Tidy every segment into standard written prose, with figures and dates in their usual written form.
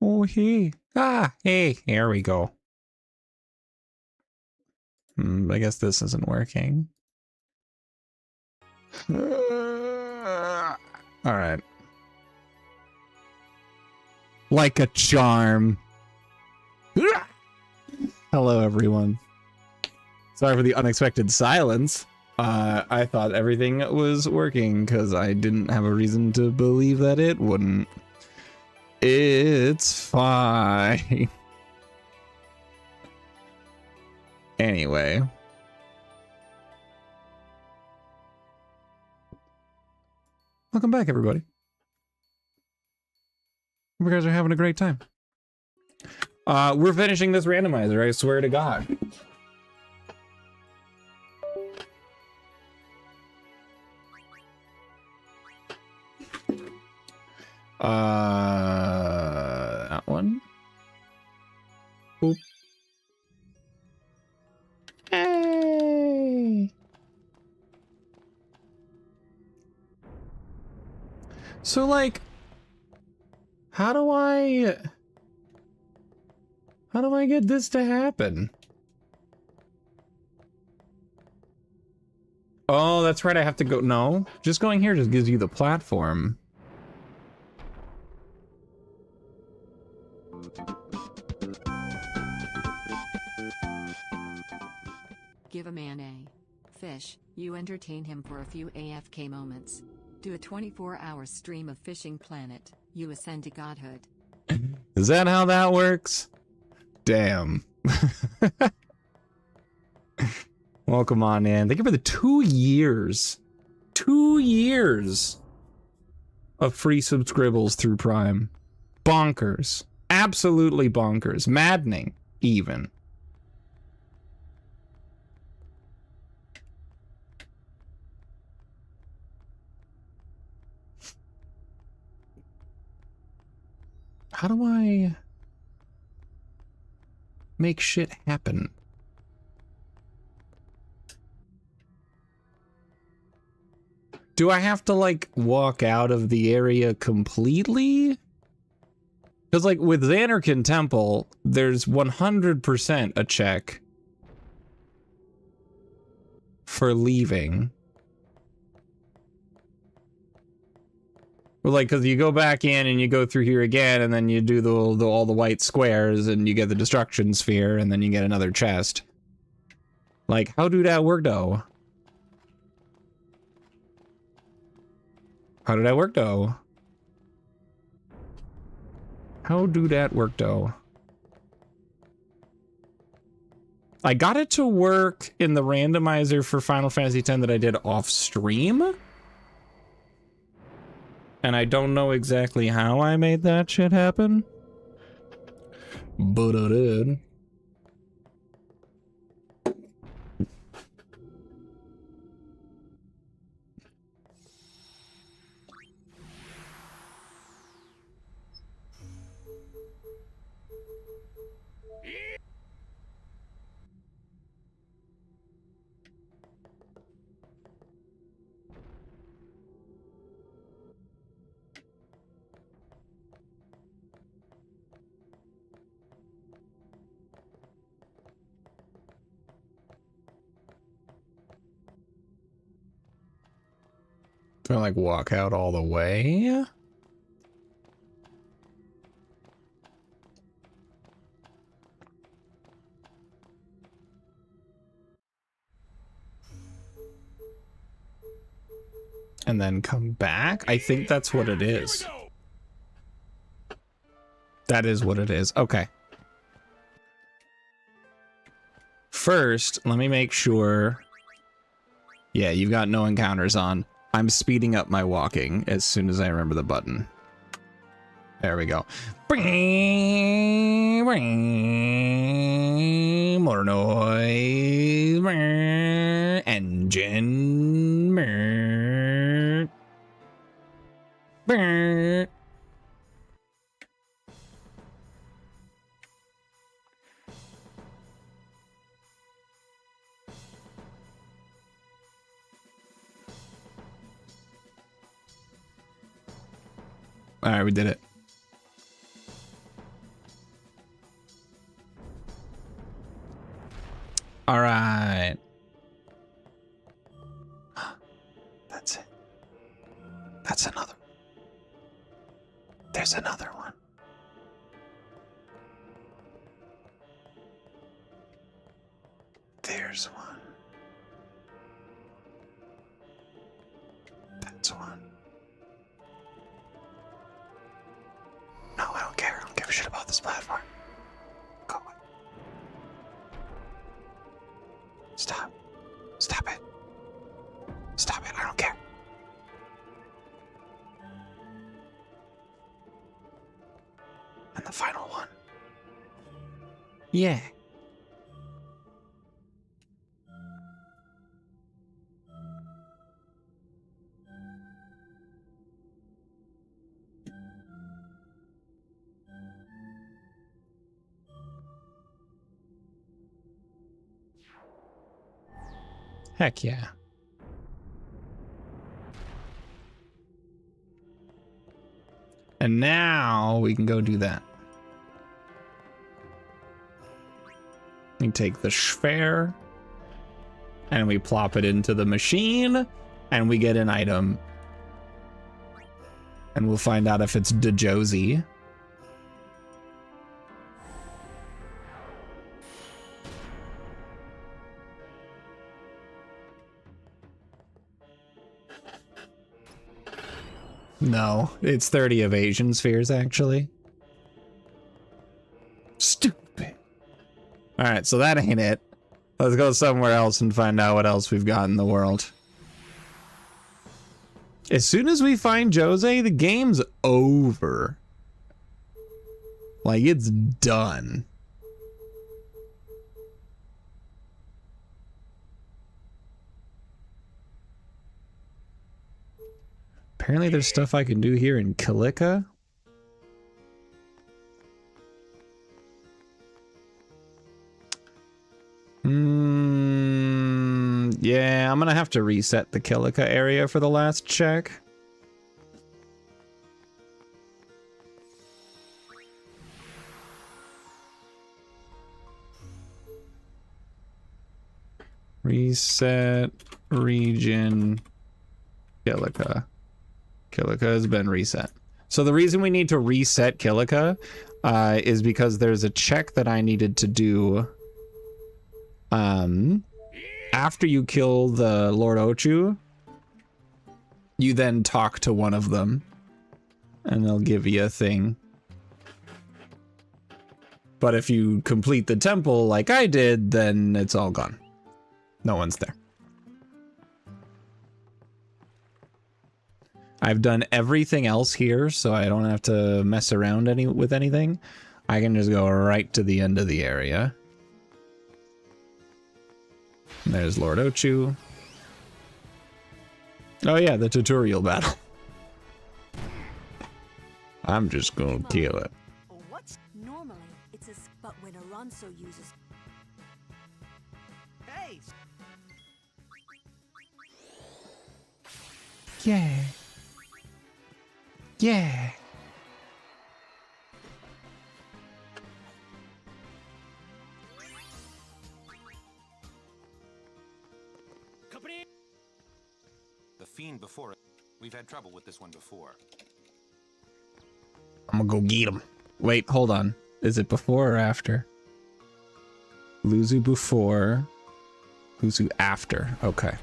Oh, hey. Ah, hey, here we go. I guess this isn't working. All right. Like a charm. Hello, everyone. Sorry for the unexpected silence. I thought everything was working because I didn't have a reason to believe that it wouldn't. It's fine. Anyway. Welcome back, everybody. You guys are having a great time. We're finishing this randomizer, I swear to God. That one. Oop. Hey. So, like, how do I get this to happen? Oh, that's right. I have to go. No, just going here just gives you the platform. Give a man a fish, you entertain him for a few AFK moments. Do a 24-hour stream of Fishing Planet, you ascend to godhood. Is that how that works? Damn. Welcome on in. Thank you for the 2 years. 2 years of free subscribbles through Prime. Bonkers. Absolutely bonkers. Maddening, even. How do I make shit happen? Do I have to, like, walk out of the area completely? Because, like, with Xanarkin Temple, there's 100% a check for leaving. Well, like, because you go back in and you go through here again, and then you do all the white squares, and you get the destruction sphere, and then you get another chest. Like, how do that work, though? How did that work, though? How do that work, though? I got it to work in the randomizer for Final Fantasy X that I did off stream. And I don't know exactly how I made that shit happen. But I did. Do I, like, walk out all the way? And then come back? I think that's what it is. That is what it is. Okay. First, let me make sure. Yeah, you've got no encounters on. I'm speeding up my walking as soon as I remember the button. There we go. More noise. Engine. All right, we did it. right. That's it. That's another. There's another one. There's one. That's one. No, I don't care. I don't give a shit about this platform. Go away. Stop. Stop it. Stop it. I don't care. And the final one. Yeah. Heck yeah. And now we can go do that. We take the sphere and we plop it into the machine and we get an item. And we'll find out if it's Josie. No, it's 30 evasion spheres, actually. Stupid. Alright, so that ain't it. Let's go somewhere else and find out what else we've got in the world. As soon as we find Jose, the game's over. Like, it's done. Apparently there's stuff I can do here in Kalika. Yeah, I'm gonna have to reset the Kalika area for the last check. Reset region Kalika. Kalika has been reset. So the reason we need to reset Kalika is because there's a check that I needed to do after you kill the Lord Ochu. You then talk to one of them and they'll give you a thing. But if you complete the temple like I did, then it's all gone. No one's there. I've done everything else here, so I don't have to mess around with anything. I can just go right to the end of the area. And there's Lord Ochu. Oh yeah, the tutorial battle. I'm just gonna kill it. What? Normally, it's a but when Alonso uses. Hey. Yeah. Yeah. Company. The fiend before it. We've had trouble with this one before. I'm gonna go get him. Wait, hold on. Is it before or after? Luzu before. Luzu after. Okay.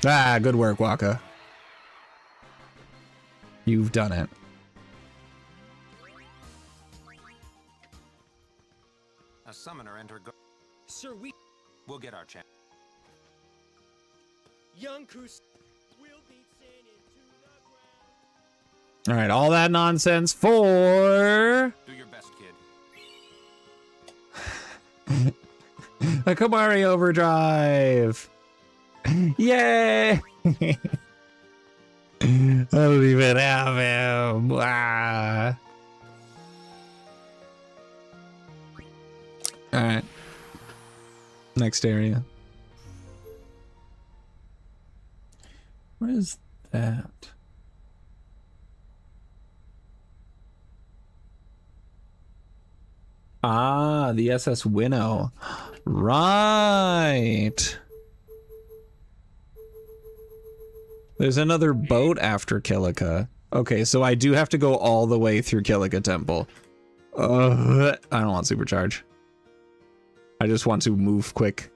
Ah, good work, Waka. You've done it. A summoner entered. Sir, We'll get our chance. young Kus will be sent into the ground. All right, all that nonsense for Do your best, kid. a Kamari Overdrive. Yay! I don't even have him. Ah. All right. Next area. What is that? Ah, the SS Winnow. Right. There's another boat after Kilika. Okay, so I do have to go all the way through Kilika Temple. I don't want supercharge. I just want to move quick.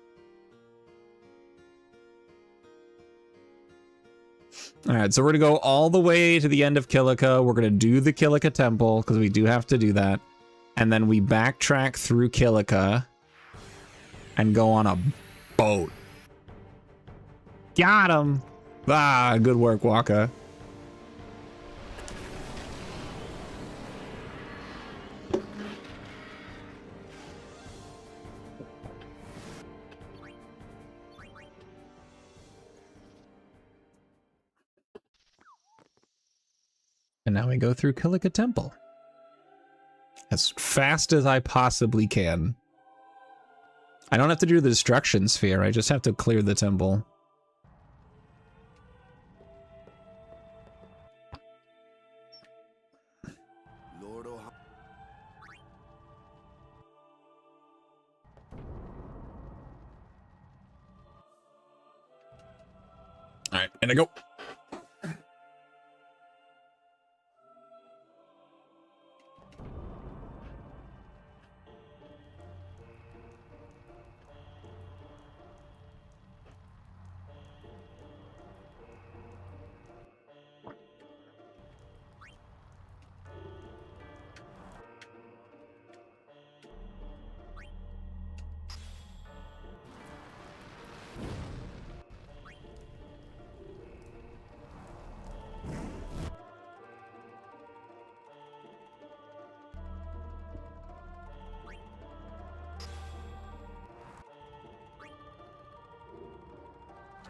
Alright, so we're gonna go all the way to the end of Kilika. We're gonna do the Kilika Temple, because we do have to do that. And then we backtrack through Kilika and go on a boat. Got him! Ah, good work, Waka. And now we go through Kilika Temple. As fast as I possibly can. I don't have to do the destruction sphere, I just have to clear the temple. Alright, and I go.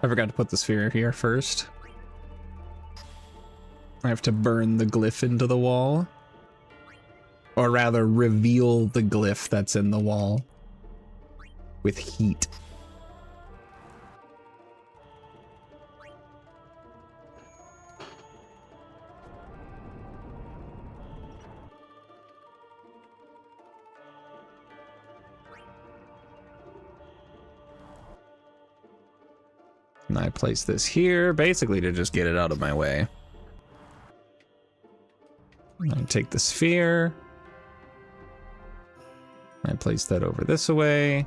I forgot to put the sphere here first. I have to burn the glyph into the wall. Or rather, reveal the glyph that's in the wall. With heat. And I place this here, basically to just get it out of my way. I take the sphere. I place that over this away.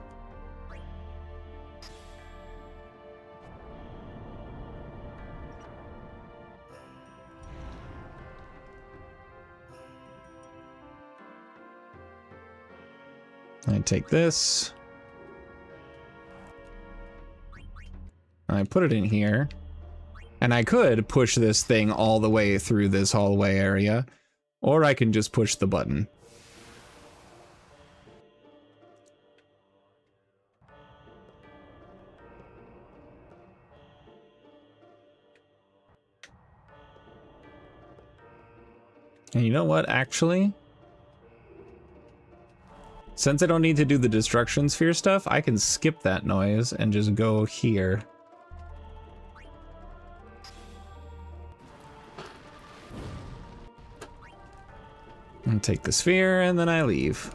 I take this. I put it in here. And I could push this thing all the way through this hallway area. Or I can just push the button. And you know what, actually? Since I don't need to do the destruction sphere stuff, I can skip that noise and just go here. And take the sphere, and then I leave.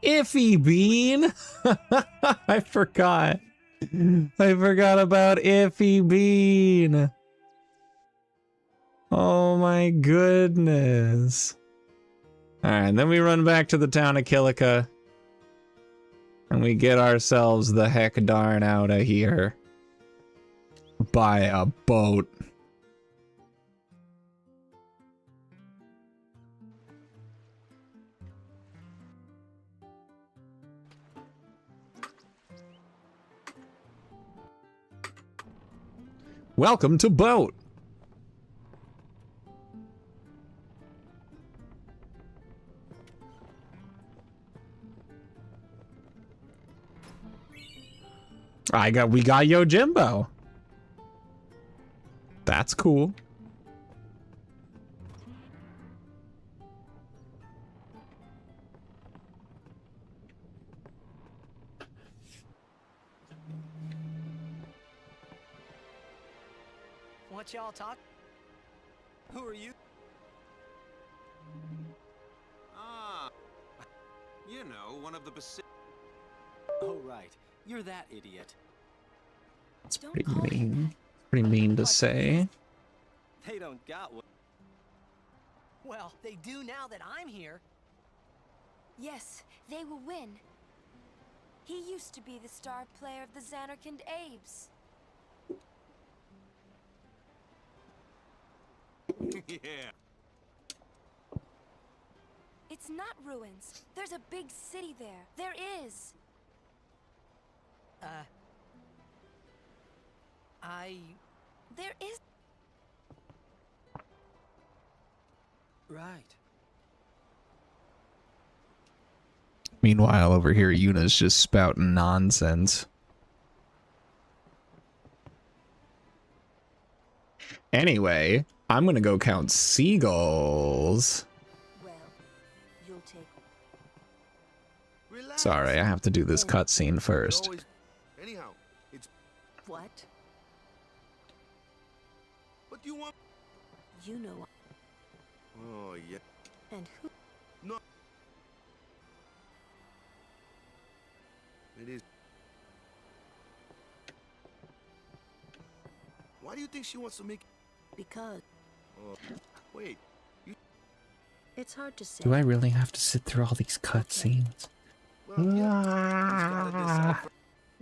Iffy Bean! I forgot. I forgot about Iffy Bean. Oh my goodness. Alright, then we run back to the town of Kilika. And we get ourselves the heck darn out of here. By a boat. Welcome to Boat! We got Yojimbo. That's cool. What y'all talk? Who are you? Ah, you know, one of the Pacific. Oh, right. You're that idiot. It's Don't pretty call him mean. that. Pretty mean to say. They don't got one. Well, they do now that I'm here. Yes, they will win. He used to be the star player of the Xanarkand Abes. Yeah. It's not ruins. There's a big city there. There is. There is. Right. Meanwhile, over here, Yuna's just spouting nonsense. Anyway, I'm gonna go count seagulls. Well, you'll take. Relax. Sorry, I have to do this cutscene It's first. always- Anyhow, it's What? what do you want? You know. Oh yeah. And who? No. It is. Why do you think she wants to make? Because Wait. it's hard to say. Do I really have to sit through all these cutscenes? Well, yeah. He's gotta decide for-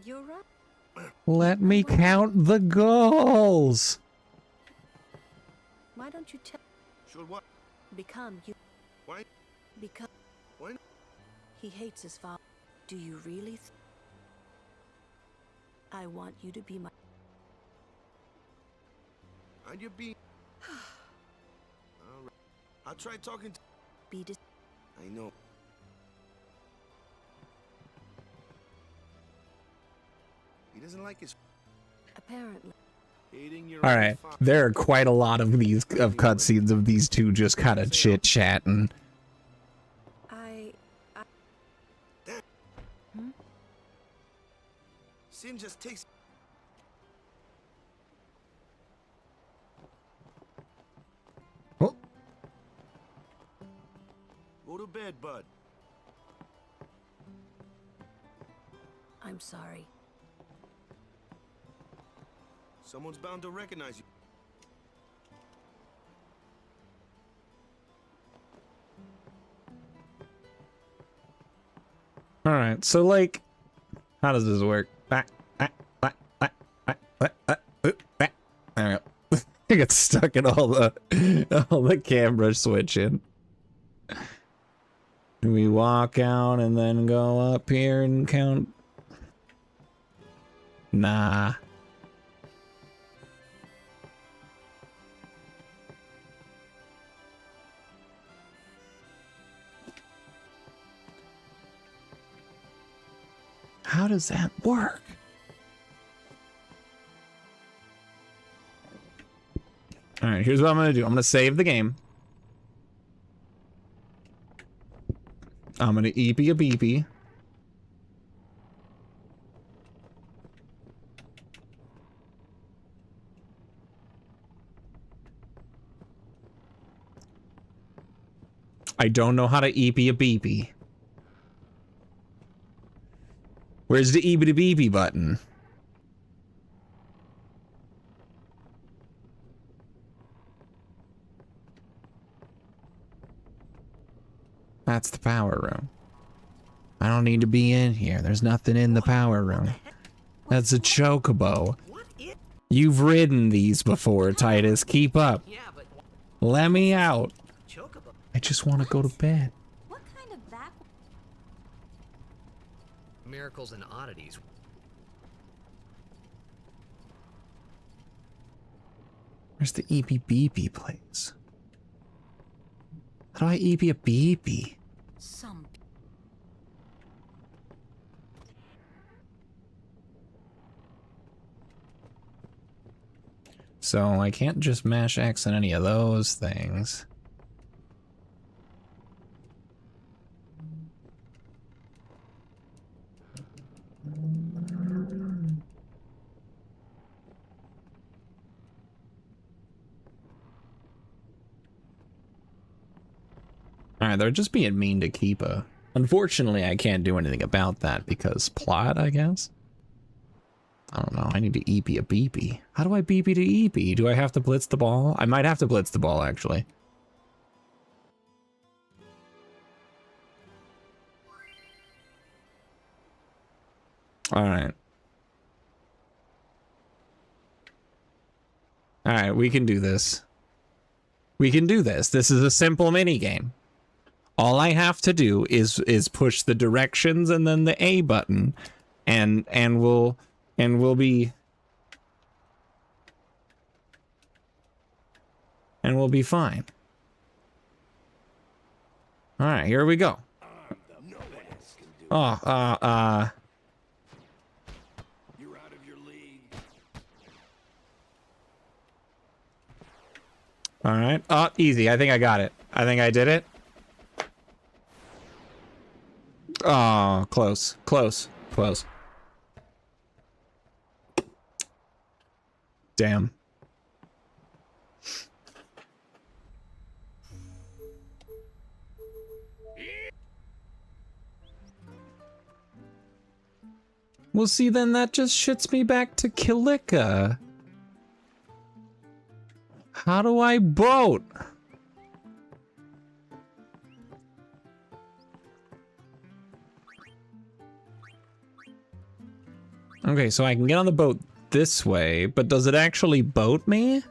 You're right. Let me count the goals. Why don't you tell? Should what? Become you. Why? Because Why? he hates his father. Do you really? I want you to be my. And you're being. All right. I tried talking to. Be dis. I know. He doesn't like his Apparently. hating your. All own right, father. there are quite a lot of these cutscenes of these two just kind of chit chatting. Sin just takes. Oh, Go to bed, bud. I'm sorry. Someone's bound to recognize you. all right. So like, how does this work? There we go. I got stuck in all the camera switching. Do we walk out and then go up here and count? Nah. How does that work? All right, here's what I'm gonna do. I'm gonna save the game. I'm gonna eepy a beepy. I don't know how to eepy a beepy. Where's the eepy beepy button? That's the power room. I don't need to be in here. There's nothing in the power room. That's a chocobo. What is? You've ridden these before, Titus. Keep up. Yeah, but Let me out. chocobo. I just want to go to bed. What kind of back? Miracles and oddities. Where's the eepy beepy place? How do I eepy a beepy? Some. So I can't just mash X on any of those things. Alright, they're just being mean to Keepa. Unfortunately, I can't do anything about that because plot, I guess? I don't know, I need to eepy a beepy. How do I beepy to eepy? Do I have to blitz the ball? I might have to blitz the ball, actually. Alright. Alright, we can do this. We can do this. This is a simple minigame. All I have to do is push the directions and then the A button, and we'll be fine. All right, here we go. Oh, You're out of your league. all right. Oh, easy. I think I got it. I think I did it. Oh, close, close, close. Damn. Well, see, then that just shits me back to Kilika. How do I boat? Okay, so I can get on the boat this way, but does it actually boat me?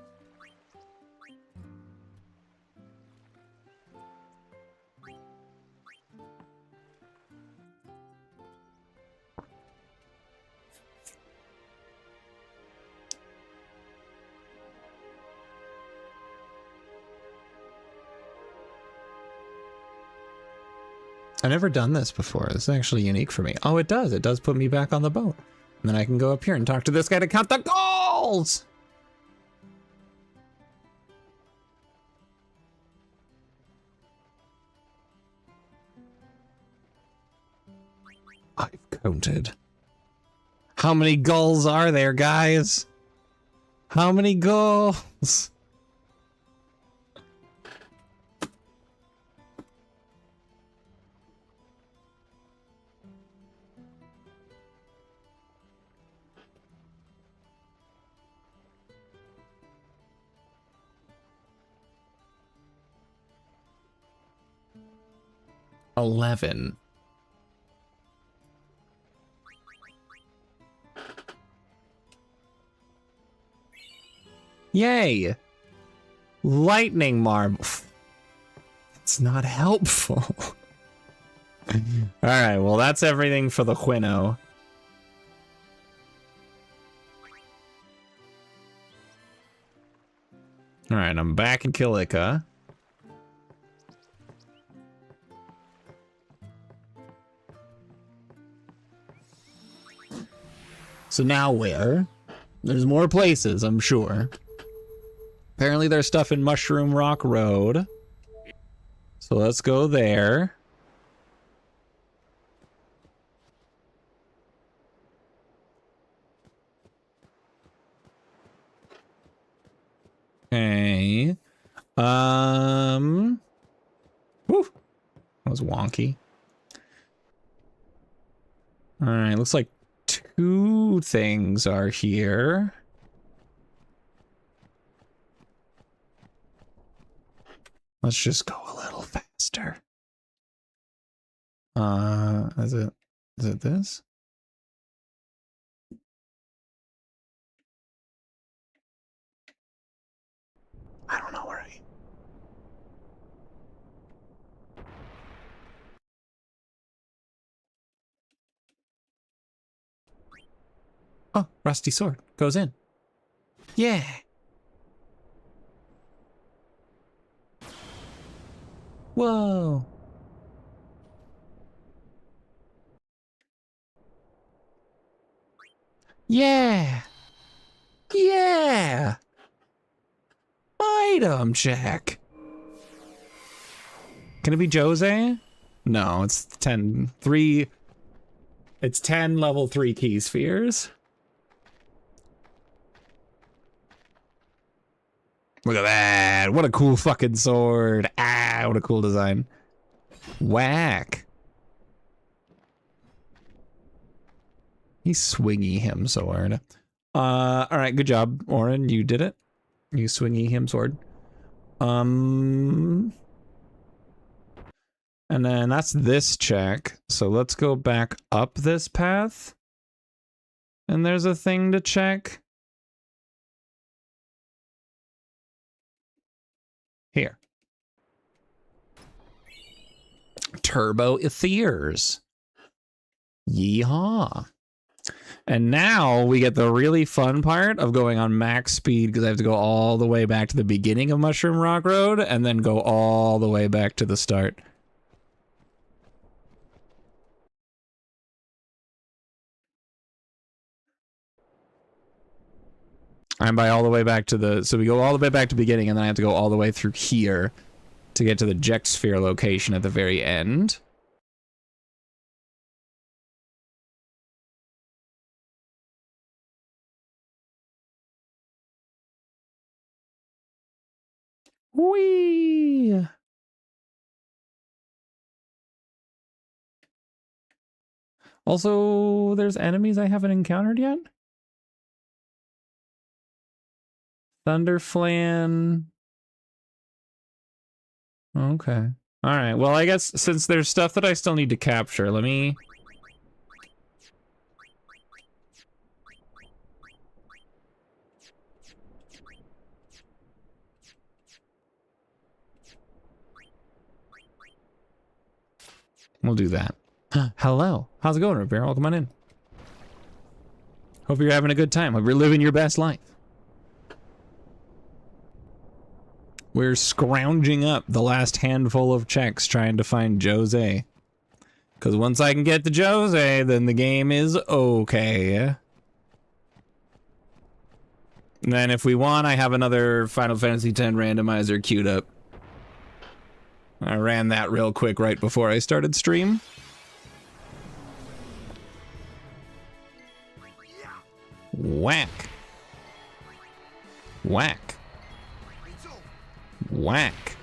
I've never done this before. This is actually unique for me. Oh, it does. It does put me back on the boat. And then I can go up here and talk to this guy to count the goals! I've counted. How many goals are there, guys? How many goals? $11. Yay! Lightning marble. It's not helpful. Alright, well that's everything for the Quino. Alright, I'm back in Kilika. So now where? There's more places, I'm sure. Apparently there's stuff in Mushroom Rock Road. So let's go there. Okay. Whew. That was wonky. Alright, looks like two things are here. Let's just go a little faster. Is it this? I don't know where I... Oh, rusty sword. Goes in. Yeah. Whoa. Yeah. Yeah. Item check. Can it be Jose? No, it's 10. 3. It's 10 level 3 key spheres. Look at that. What a cool fucking sword. Ah, what a cool design. Whack. He's swingy him sword. All right, good job, Orin. You did it. You swingy him sword. And then that's this check. So let's go back up this path. And there's a thing to check. Here. Turbo Etheers. Yeehaw. And now we get the really fun part of going on max speed because I have to go all the way back to the beginning of Mushroom Rock Road and then go all the way back to the start. I'm by all the way back to the... So we go all the way back to the beginning and then I have to go all the way through here to get to the Ject Sphere location at the very end. Whee! Also, there's enemies I haven't encountered yet? Thunderflan. Okay. Alright, well I guess since there's stuff that I still need to capture, let me... We'll do that. Hello. How's it going, Repair? Welcome on in. Hope you're having a good time. Hope you're living your best life. We're scrounging up the last handful of checks trying to find Jose. Because once I can get to Jose, then the game is okay. And then if we want, I have another Final Fantasy X randomizer queued up. I ran that real quick right before I started stream. Whack. Whack. Whack.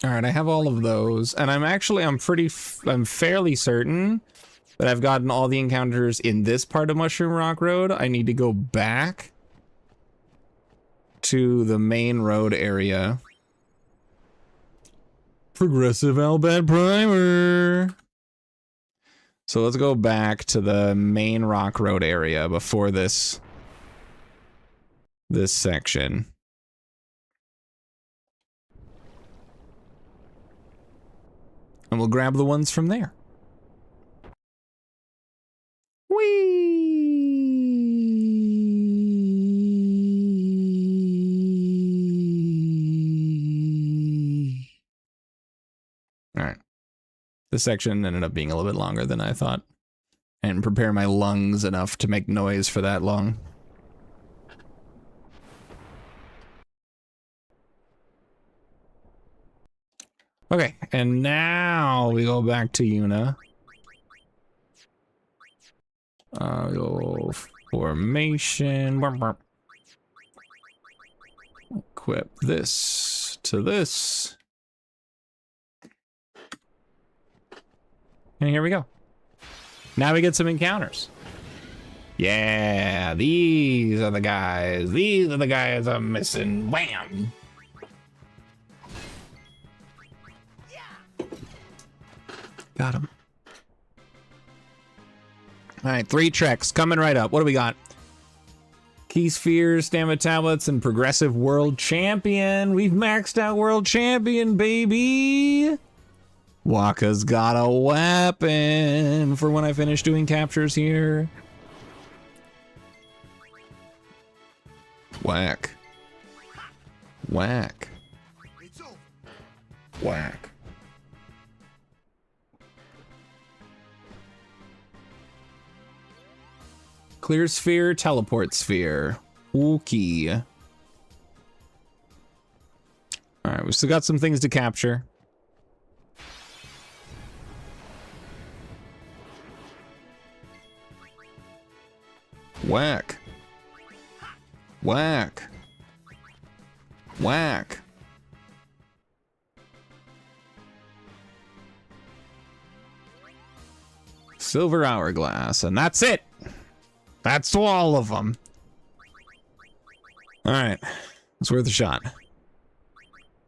All right, I have all of those, and I'm fairly certain that I've gotten all the encounters in this part of Mushroom Rock Road. I need to go back to the main road area. Progressive Albad Primer. So let's go back to the main Rock Road area before this section. And we'll grab the ones from there. Whee! Alright. This section ended up being a little bit longer than I thought. I didn't prepare my lungs enough to make noise for that long. Okay, and now we go back to Yuna. Go formation. Equip this to this. And here we go. Now we get some encounters. Yeah, these are the guys. These are the guys I'm missing. Wham! Got him. All right, 3 treks coming right up. What do we got? Key spheres, stamina tablets, and progressive world champion. We've maxed out world champion, baby. Waka's got a weapon for when I finish doing captures here. Whack. Whack. Whack. Clear sphere, teleport sphere. Okay. Alright, we still got some things to capture. Whack. Whack. Whack. Silver hourglass, and that's it. That's all of them. All right, it's worth a shot.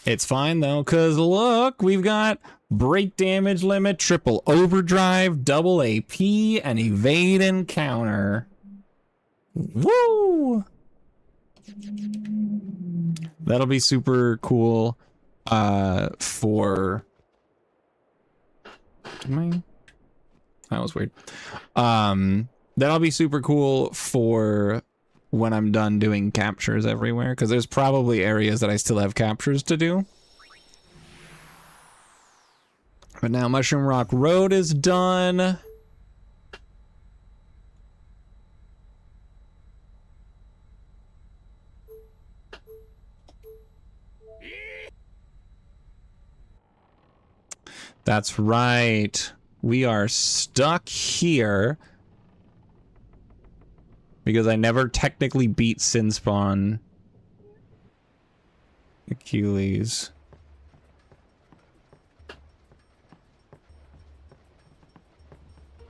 It's fine though, cause look, we've got break damage limit, triple overdrive, double AP, and evade and counter. Woo! That'll be super cool. For. That was weird. That'll be super cool for when I'm done doing captures everywhere, because there's probably areas that I still have captures to do. But now Mushroom Rock Road is done. That's right. We are stuck here because I never technically beat Sin Spawn Achilles.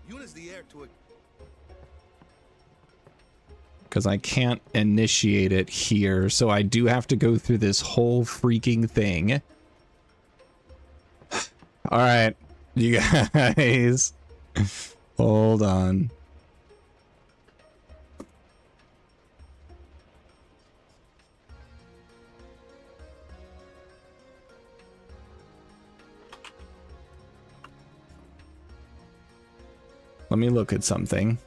Units the air to a Because I can't initiate it here, so I do have to go through this whole freaking thing. All right, you guys, hold on. Let me look at something.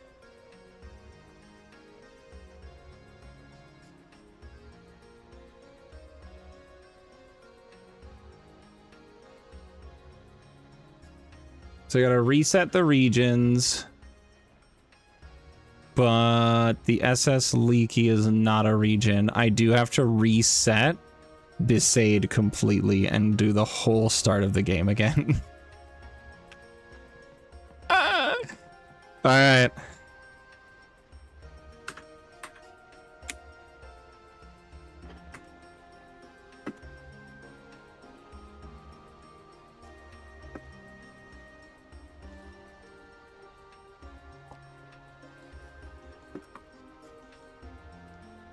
So I gotta reset the regions, but the SS Leaky is not a region. I do have to reset Besaid completely and do the whole start of the game again. All right.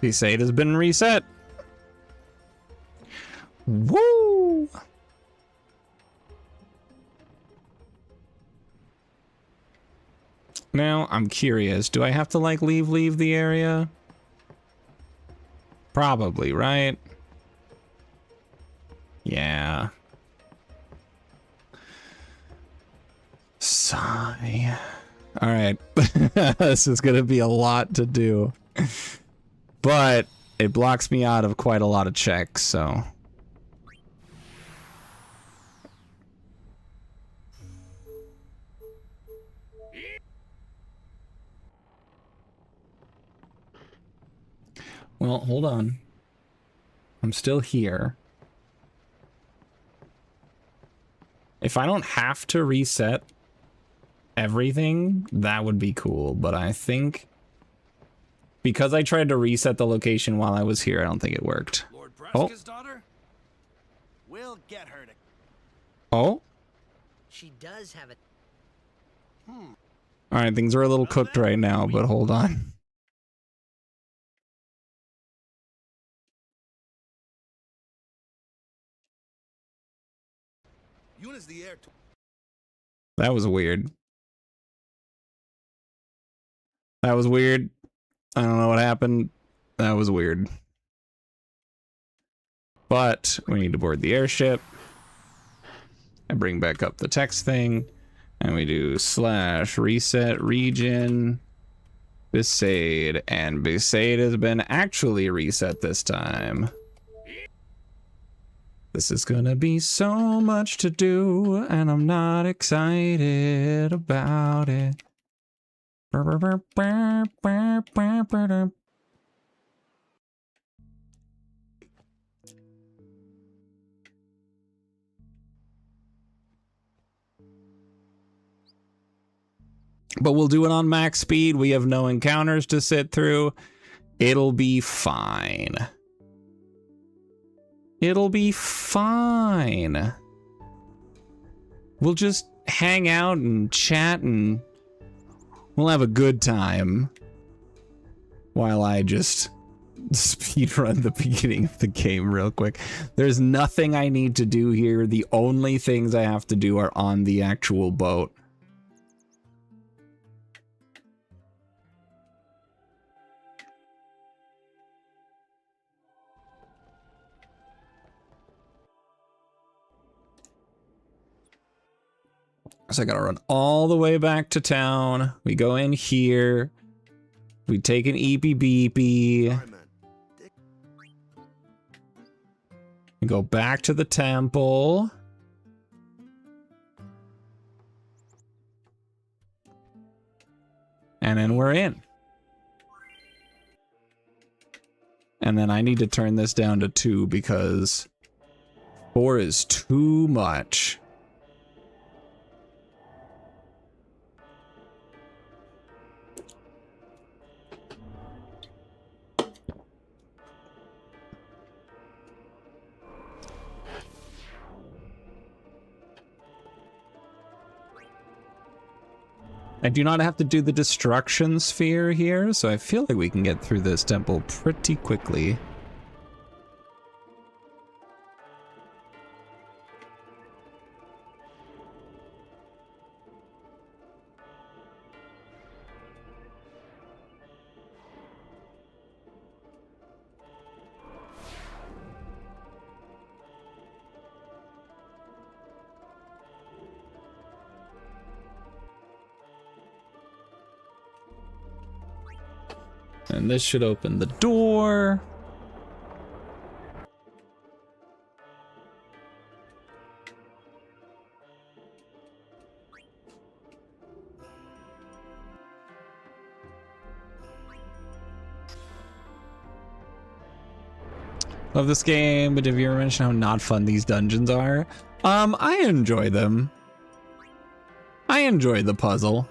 Besaid has been reset. Woo! Now, I'm curious. Do I have to, like, leave the area? Probably, right? Yeah. Sigh. Alright. This is gonna be a lot to do. But it blocks me out of quite a lot of checks, so. Well, hold on. I'm still here. If I don't have to reset everything, that would be cool, but I think because I tried to reset the location while I was here, I don't think it worked. Lord Braska's daughter? We'll get her to... Oh? She does have it. Alright, things are a little cooked right now, but hold on. units the air to That was weird. That was weird. I don't know what happened. That was weird. But we need to board the airship. And bring back up the text thing. And we do / reset region Besaid. And Besaid has been actually reset this time. This is gonna be so much to do, and I'm not excited about it. But we'll do it on max speed. We have no encounters to sit through. It'll be fine. It'll be fine. We'll just hang out and chat and we'll have a good time while I just speedrun the beginning of the game real quick. There's nothing I need to do here. The only things I have to do are on the actual boat. So I gotta run all the way back to town. We go in here. We take an eepy beepy. Sorry, man. Dick. We go back to the temple. And then we're in. And then I need to turn this down to 2 because 4 is too much. I do not have to do the destruction sphere here, so I feel like we can get through this temple pretty quickly. And this should open the door. Love this game, but have you ever mentioned how not fun these dungeons are? I enjoy them. I enjoy the puzzle.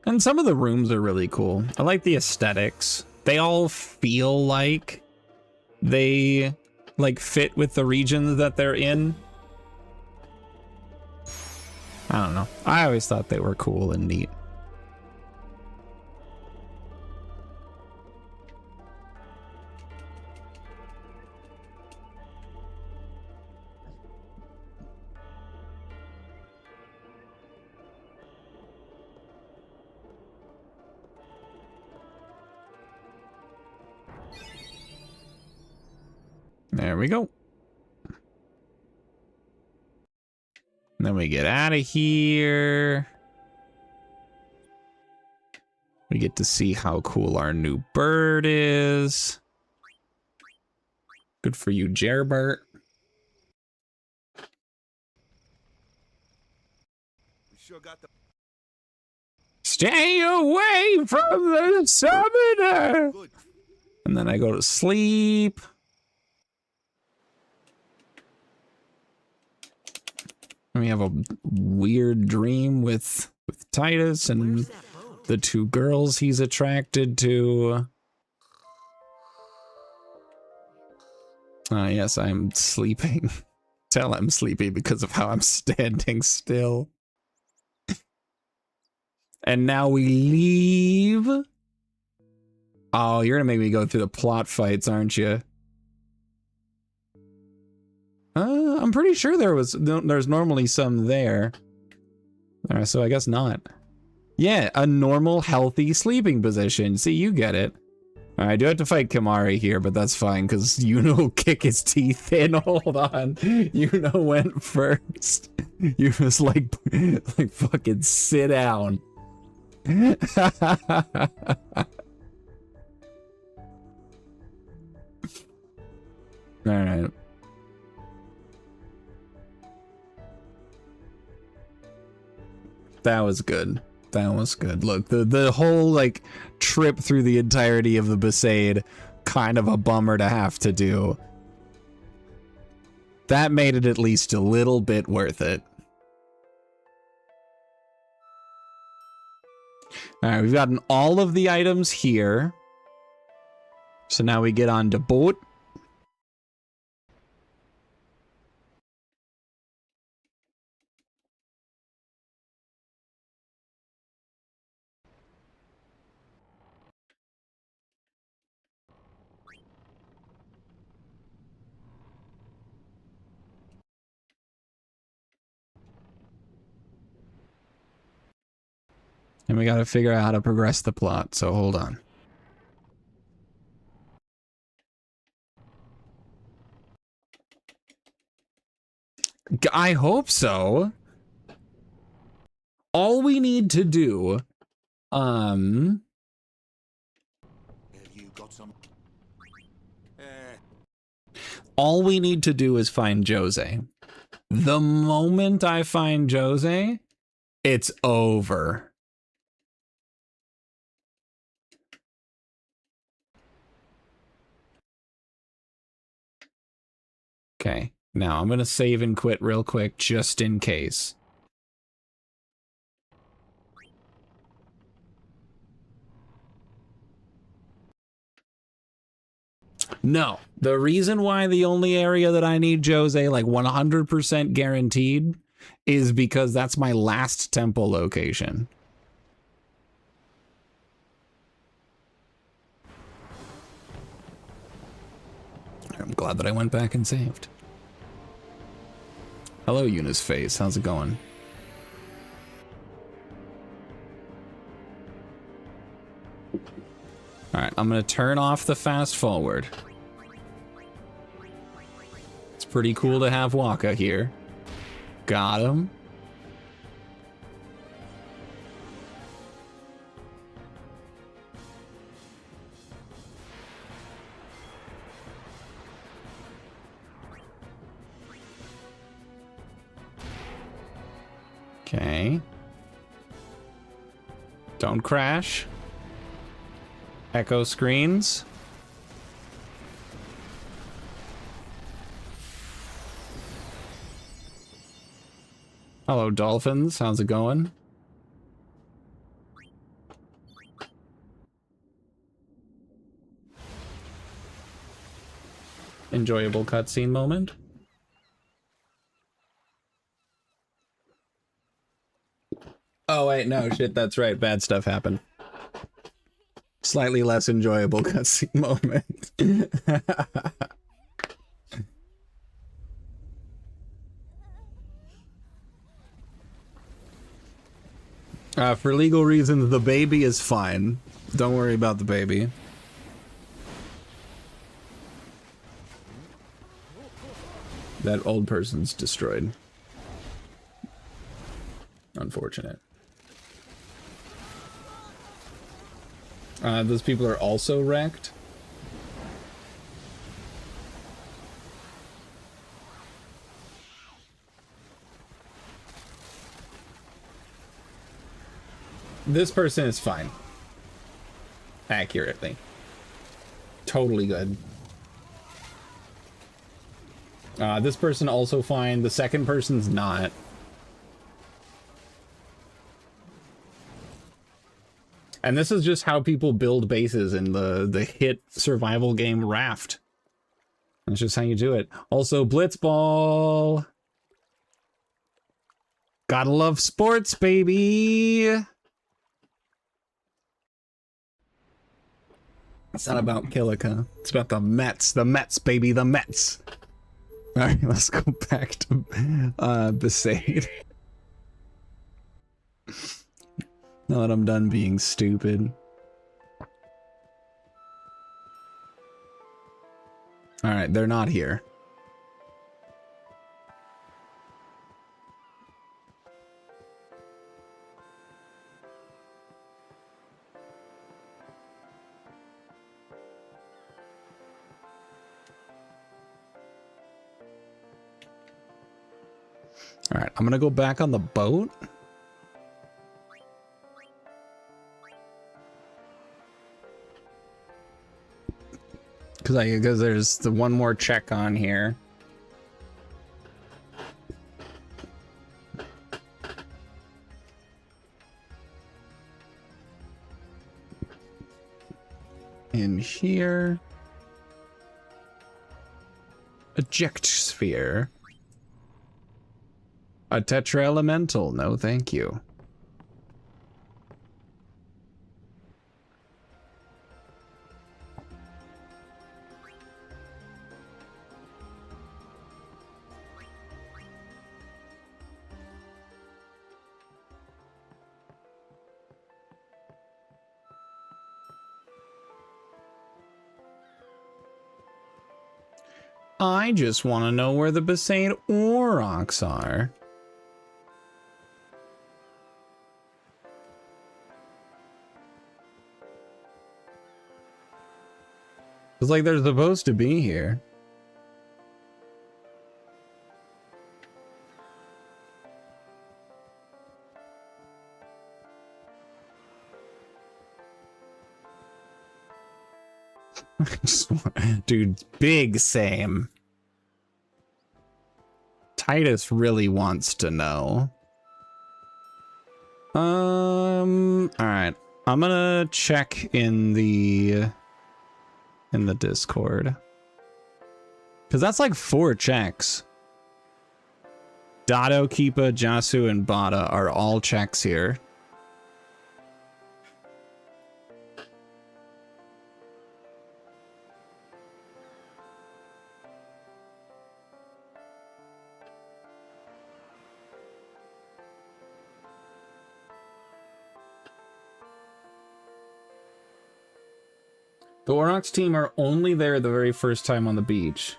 And some of the rooms are really cool. I like the aesthetics. They all feel like they fit with the regions that they're in. I don't know. I always thought they were cool and neat. There we go. And then we get out of here. We get to see how cool our new bird is. Good for you, Gerbert. We sure got the Stay away from the summoner! good. And then I go to sleep. And we have a weird dream with Titus and the 2 girls he's attracted to. Yes, I'm sleeping. Tell I'm sleeping because of how I'm standing still. And now we leave. Oh, you're gonna make me go through the plot fights, aren't you? I'm pretty sure there's normally some there. Alright, so I guess not. Yeah, a normal, healthy sleeping position. See, you get it. Alright, I do have to fight Kamari here, but that's fine, because Yuno will kick his teeth in. Hold on. Yuno went first. Yuno's like fucking sit down. Alright. That was good. That was good. Look, the whole like trip through the entirety of the Besaid, kind of a bummer to have to do. That made it at least a little bit worth it. All right, we've gotten all of the items here. So now we get on to boat. And we got to figure out how to progress the plot, so hold on. I hope so. All we need to do, Have you got some? all we need to do is find Jose. The moment I find Jose, it's over. Okay, now I'm gonna save and quit real quick just in case. No, the reason why the only area that I need Jose like 100% guaranteed is because that's my last temple location. I'm glad that I went back and saved. Hello, Eunice Face. How's it going? All right, I'm gonna turn off the fast forward. It's pretty cool to have Waka here. Got him. Okay. Don't crash. Echo screens. Hello, dolphins. How's it going? Enjoyable cutscene moment. Oh, wait, no, shit, that's right. Bad stuff happened. Slightly less enjoyable cutscene moment. For legal reasons, the baby is fine. Don't worry about the baby. That old person's destroyed. Unfortunate. Those people are also wrecked. This person is fine. Accurately. Totally good. This person also fine. The second person's not. And this is just how people build bases in the hit survival game Raft. That's just how you do it. Also, Blitzball. Gotta love sports, baby. It's not about Killica. It's about the Mets. The Mets, baby. The Mets. All right, let's go back to Besaid. Now that I'm done being stupid. All right, they're not here. All right, I'm gonna go back on the boat. Because there's the one more check on here. In here. Eject sphere. A tetra elemental. No, thank you. I just want to know where the Besaid Aurochs are. It's like they're supposed to be here. Dude, big same. Titus really wants to know. All right. I'm gonna check in the Discord. Cause that's like 4 checks. Dado, Keepa, Jasu, and Bada are all checks here. The Aurochs team are only there the very first time on the beach.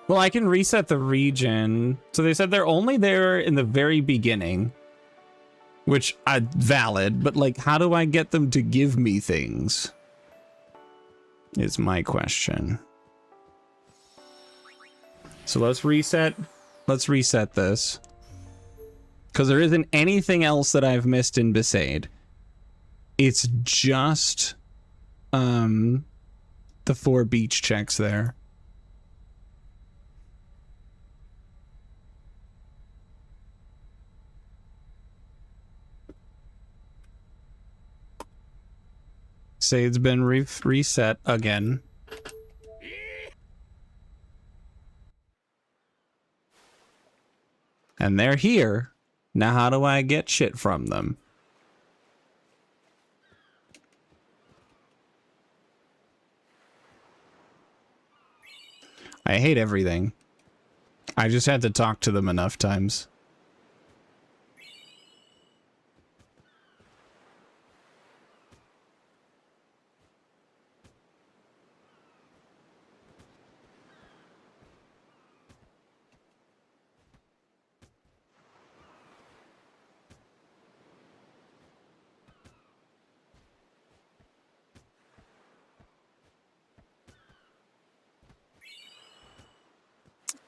Well, I can reset the region. So they said they're only there in the very beginning. Which, valid, but like, how do I get them to give me things? Is my question. So let's reset this. Because there isn't anything else that I've missed in Besaid. It's just, the 4 beach checks there. Say it's been reset again. And they're here. Now how do I get shit from them? I hate everything. I just had to talk to them enough times.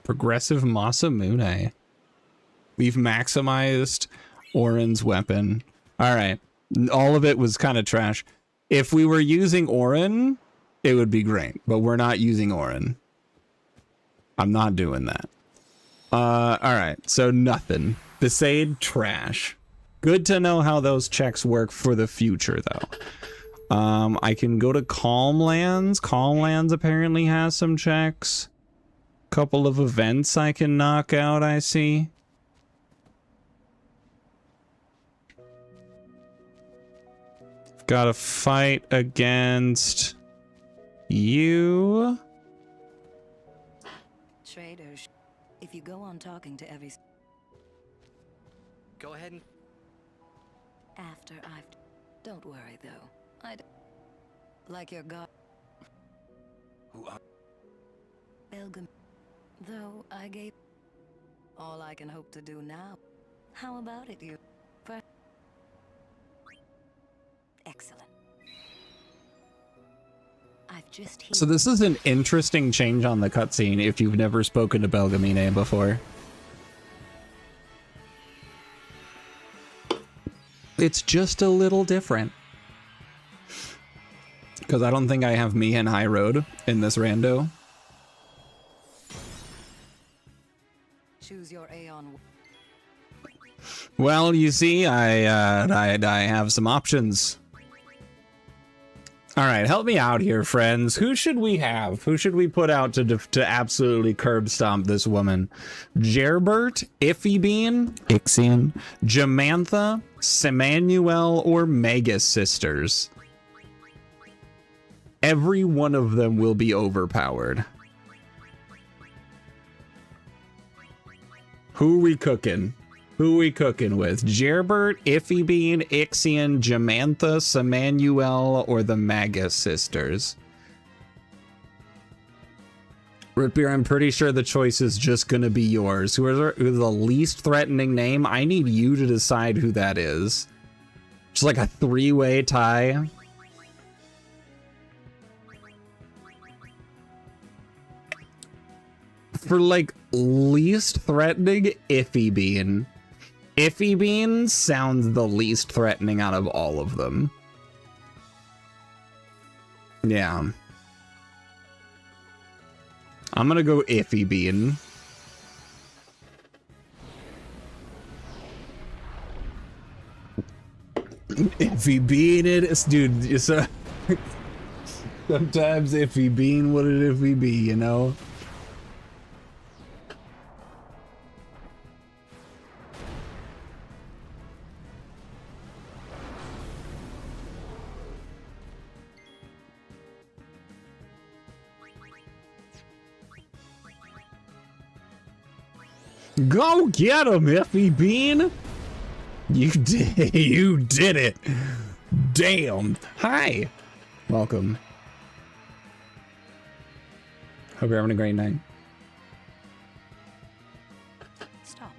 Progressive Masamune. We've maximized Orin's weapon. Alright. All of it was kind of trash. If we were using Orin, it would be great. But we're not using Orin. I'm not doing that. Alright. So nothing. Besaid, trash. Good to know how those checks work for the future, though. I can go to Calm Lands. Calm Lands apparently has some checks. Couple of events I can knock out, I see. Got to fight against you. Traders, if you go on talking to every... Go ahead and... After I've... Don't worry, though. Like your god... Who are... Belgum. Though I gave... All I can hope to do now... How about it, you? Excellent. I've just So this is an interesting change on the cutscene if you've never spoken to Belgamine before. It's just a little different. Because I don't think I have me and High Road in this rando. Choose your Aeon. Well, you see, I have some options. All right, help me out here, friends. Who should we have? Who should we put out to absolutely curb stomp this woman? Gerbert, Iffybean, Ixion, Jamantha, Semanuel, or Magus Sisters? Every one of them will be overpowered. Who we cooking? Who we cooking with? Gerbert, Iffybean, Ixion, Jamantha, Semanuel, or the Magus Sisters? Rootbeer, I'm pretty sure the choice is just gonna be yours. Who's the least threatening name? I need you to decide who that is. Just like a three-way tie. For like least threatening, Iffybean. Iffybean sounds the least threatening out of all of them. Yeah. I'm gonna go Iffybean. Iffybean it is, dude. It's a sometimes Iffybean, what it Iffy be, you know? Go get him, Iffybean! You did it! Damn! Hi! Welcome. Hope you're having a great night. Stop.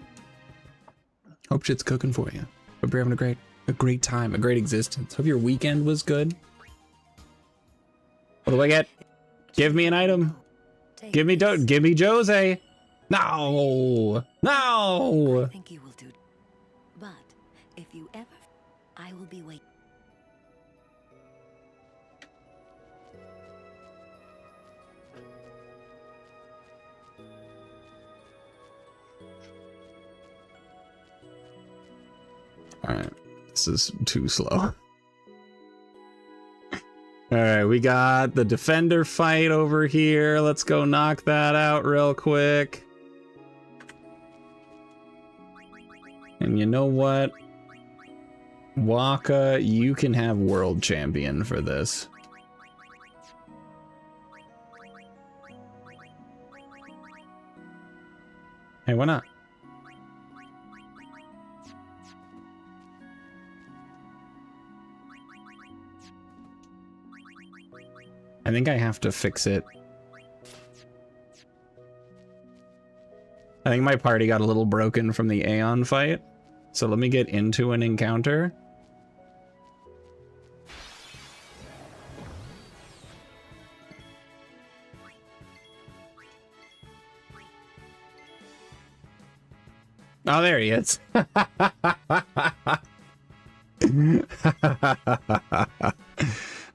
Hope shit's cooking for you. Hope you're having a great time, a great existence. Hope your weekend was good. What do I get? Give me an item. Give me Jose. No! No! I think you will do. But if you ever, I will be waiting. All right, this is too slow. All right, we got the defender fight over here. Let's go knock that out real quick. And you know what? Waka, you can have world champion for this. Hey, why not? I think I have to fix it. I think my party got a little broken from the Aeon fight. So let me get into an encounter. Oh, there he is.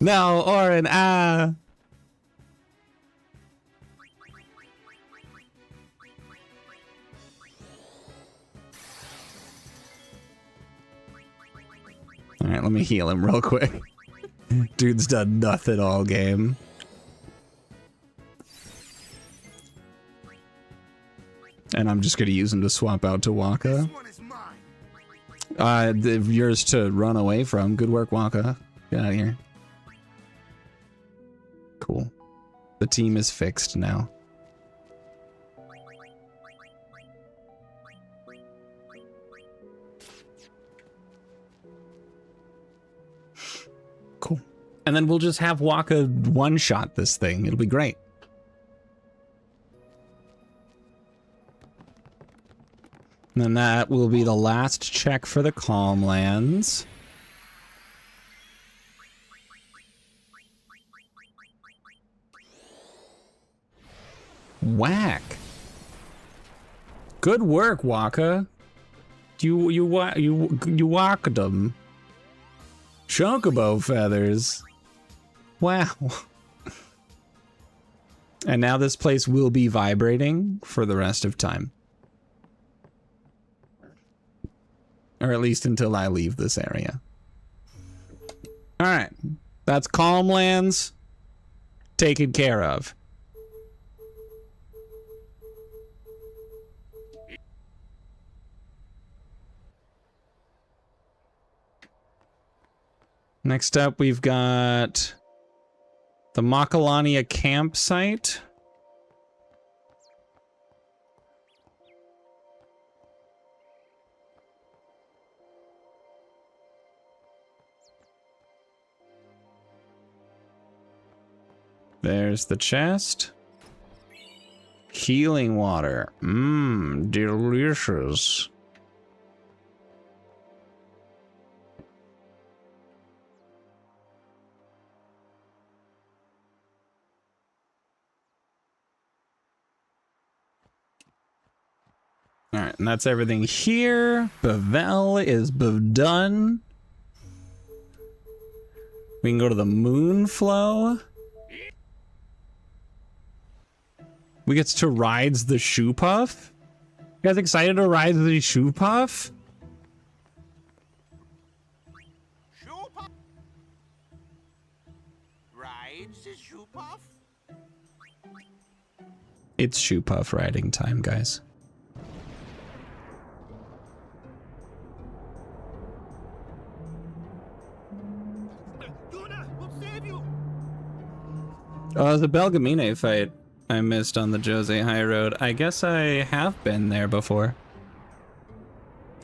No, Orin, ah. All right, let me heal him real quick. Dude's done nothing all game. And I'm just gonna use him to swap out to Waka. Yours to run away from. Good work, Waka. Get out of here. Cool. The team is fixed now. Cool. And then we'll just have Waka one-shot this thing. It'll be great. And then that will be the last check for the Calm Lands. Whack. Good work, Waka. You whacked them. Chocobo feathers. Wow. And now this place will be vibrating for the rest of time. Or at least until I leave this area. Alright. That's Calm Lands taken care of. Next up, we've got the Makalania campsite. There's the chest. Healing water. Mmm, delicious. All right, and that's everything here. Bevel is done. We can go to the Moonflow. We get to ride the Shoe Puff. You guys excited to ride the Shoe Puff? Shoe puff? Rides the shoe puff? It's Shoe Puff riding time, guys. Yuna, we'll save you! The Belgamine fight I missed on the Jose High Road. I guess I have been there before.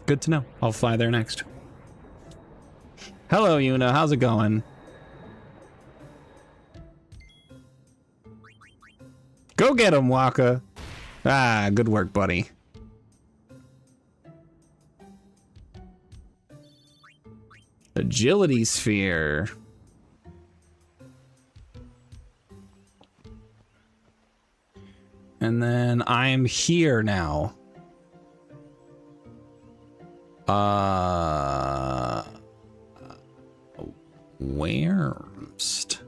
Good to know. I'll fly there next. Hello, Yuna. How's it going? Go get him, Waka. Ah, good work, buddy. Agility Sphere. And then I'm here now. Where's?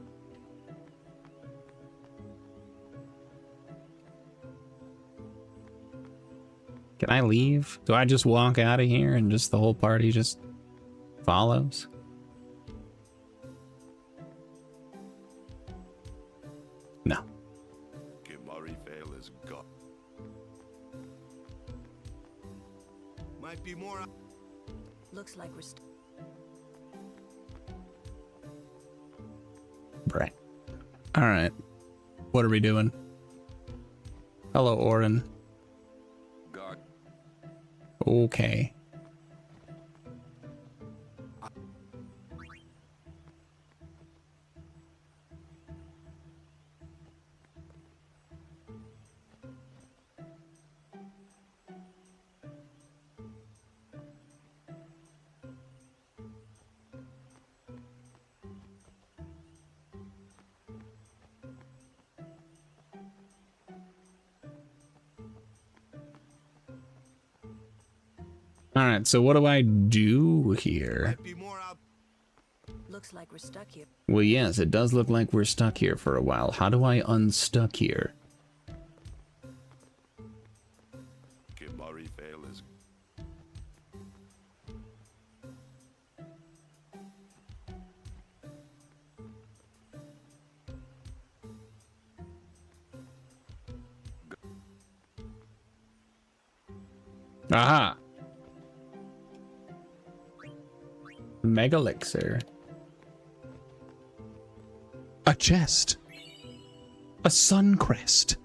Can I leave? Do I just walk out of here and just the whole party just follows? No. Is gone. Might be more. Looks like we're Right. All right. What are we doing? Hello, Orin. God. Okay. All right, so what do I do here? Might be more out. looks like we're stuck here. Well, yes, it does look like we're stuck here for a while. How do I unstuck here? Kimari fail is. Aha! Megalixir. A chest. A sun crest.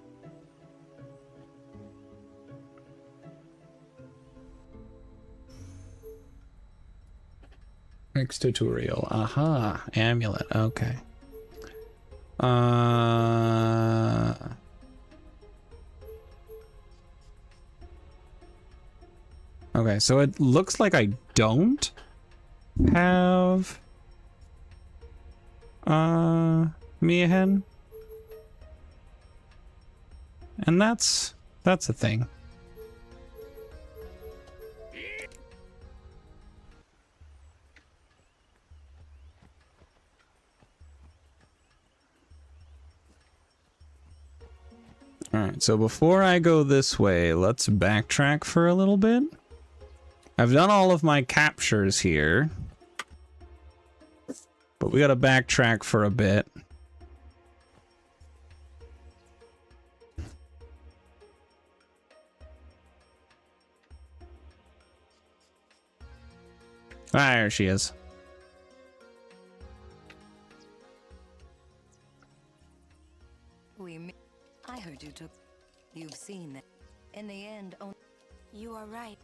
Next tutorial. Aha. Amulet. Okay. Okay, so it looks like I don't have Mia Hen. And that's a thing. Alright, so before I go this way, let's backtrack for a little bit. I've done all of my captures here, but we gotta backtrack for a bit. Ah, there she is. I heard you took. You've seen that. In the end, You are right.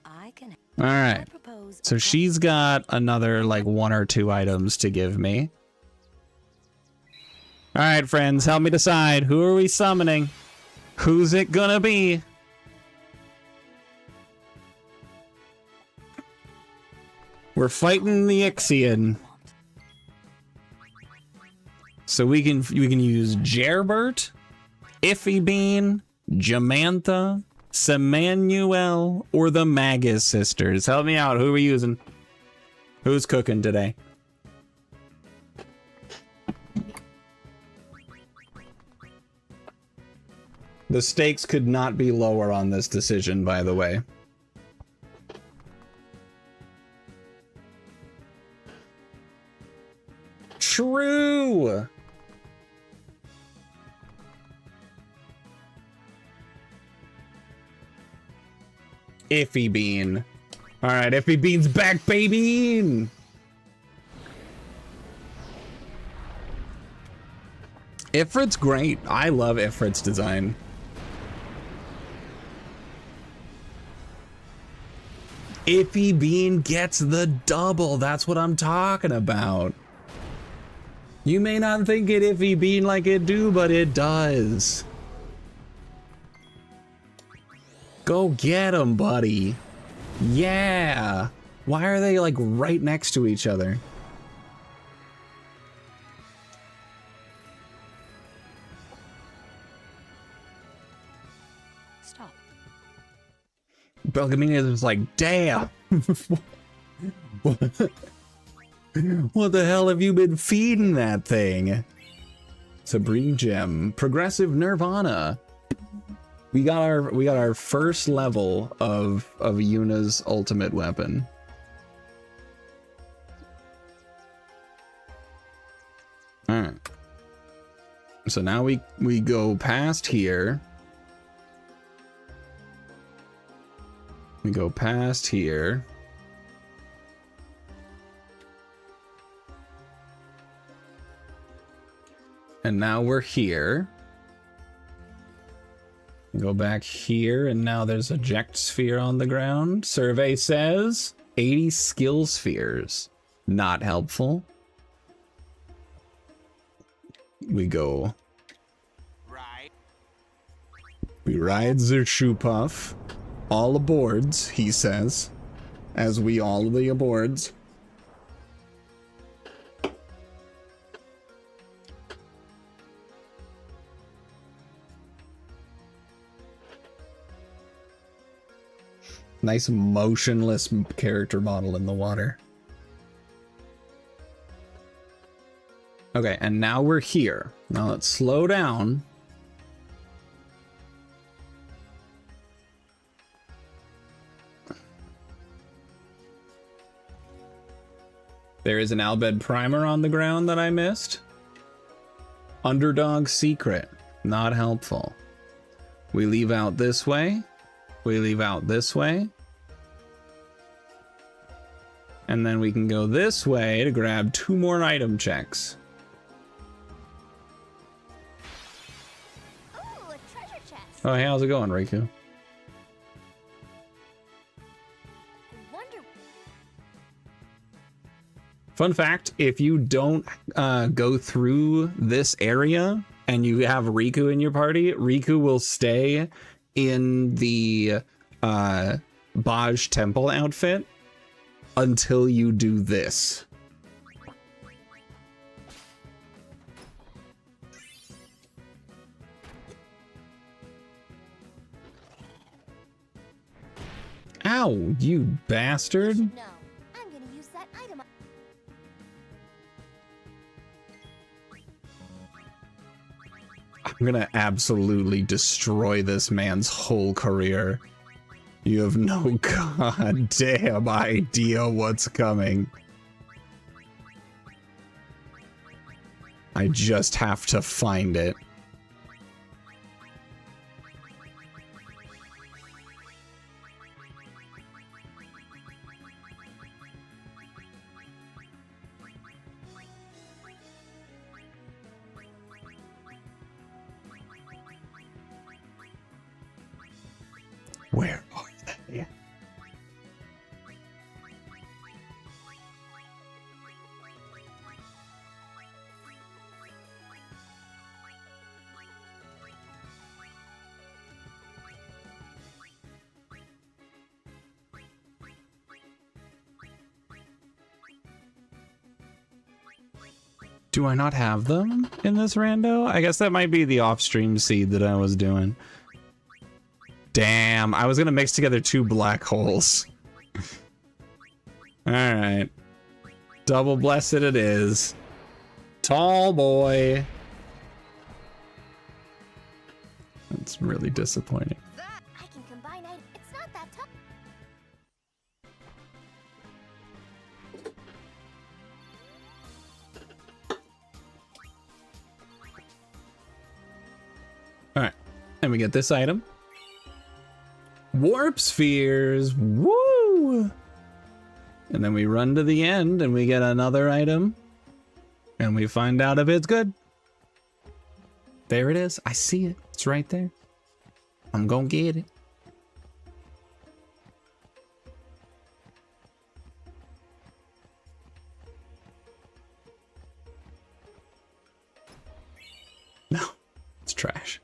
I can. All right. I propose. So she's got another like 1 or 2 items to give me. All right, friends, help me decide. Who are we summoning? Who's it gonna be? We're fighting the Ixion. So we can use Gerbert, Iffy Bean, Jamantha, Semanuel, or the Magus sisters. Help me out. Who are we using? Who's cooking today? The stakes could not be lower on this decision, by the way. True! Iffy Bean. Alright, Iffy Bean's back, baby! Ifrit's great. I love Ifrit's design. Iffy Bean gets the double. That's what I'm talking about. You may not think it Iffy Bean like it do, but it does. Go get him, buddy. Yeah. Why are they like right next to each other? Stop. Belgamina is like, damn. What the hell have you been feeding that thing? Supreme Gem, Progressive Nirvana. We got our first level of Yuna's ultimate weapon. All right. So now we go past here. We go past here. And now we're here. Go back here, and now there's a eject sphere on the ground. Survey says 80 skill spheres. Not helpful. We go. Right. We ride the shoe puff. All aboards, he says. As we all the aboards. Nice motionless character model in the water. Okay, and now we're here. Now let's slow down. There is an Albed primer on the ground that I missed. Underdog secret. Not helpful. We leave out this way. We leave out this way. And then we can go this way to grab 2 more item checks. Ooh, a treasure chest. Oh, hey, how's it going, Riku? I wonder. Fun fact, if you don't go through this area and you have Riku in your party, Riku will stay in the Baj temple outfit until you do this. Ow, you bastard. No, I'm gonna use that item. I'm gonna absolutely destroy this man's whole career. You have no goddamn idea what's coming. I just have to find it. Where are they? Do I not have them in this rando? I guess that might be the off-stream seed that I was doing. Damn, I was gonna mix together two black holes. Alright. Double blessed it is. Tall boy. That's really disappointing. I can combine items. It's not that tough. Alright. And we get this item. Warp spheres. Woo! And then we run to the end and we get another item. And we find out if it's good. There it is. I see it. It's right there. I'm gonna get it. No, it's trash.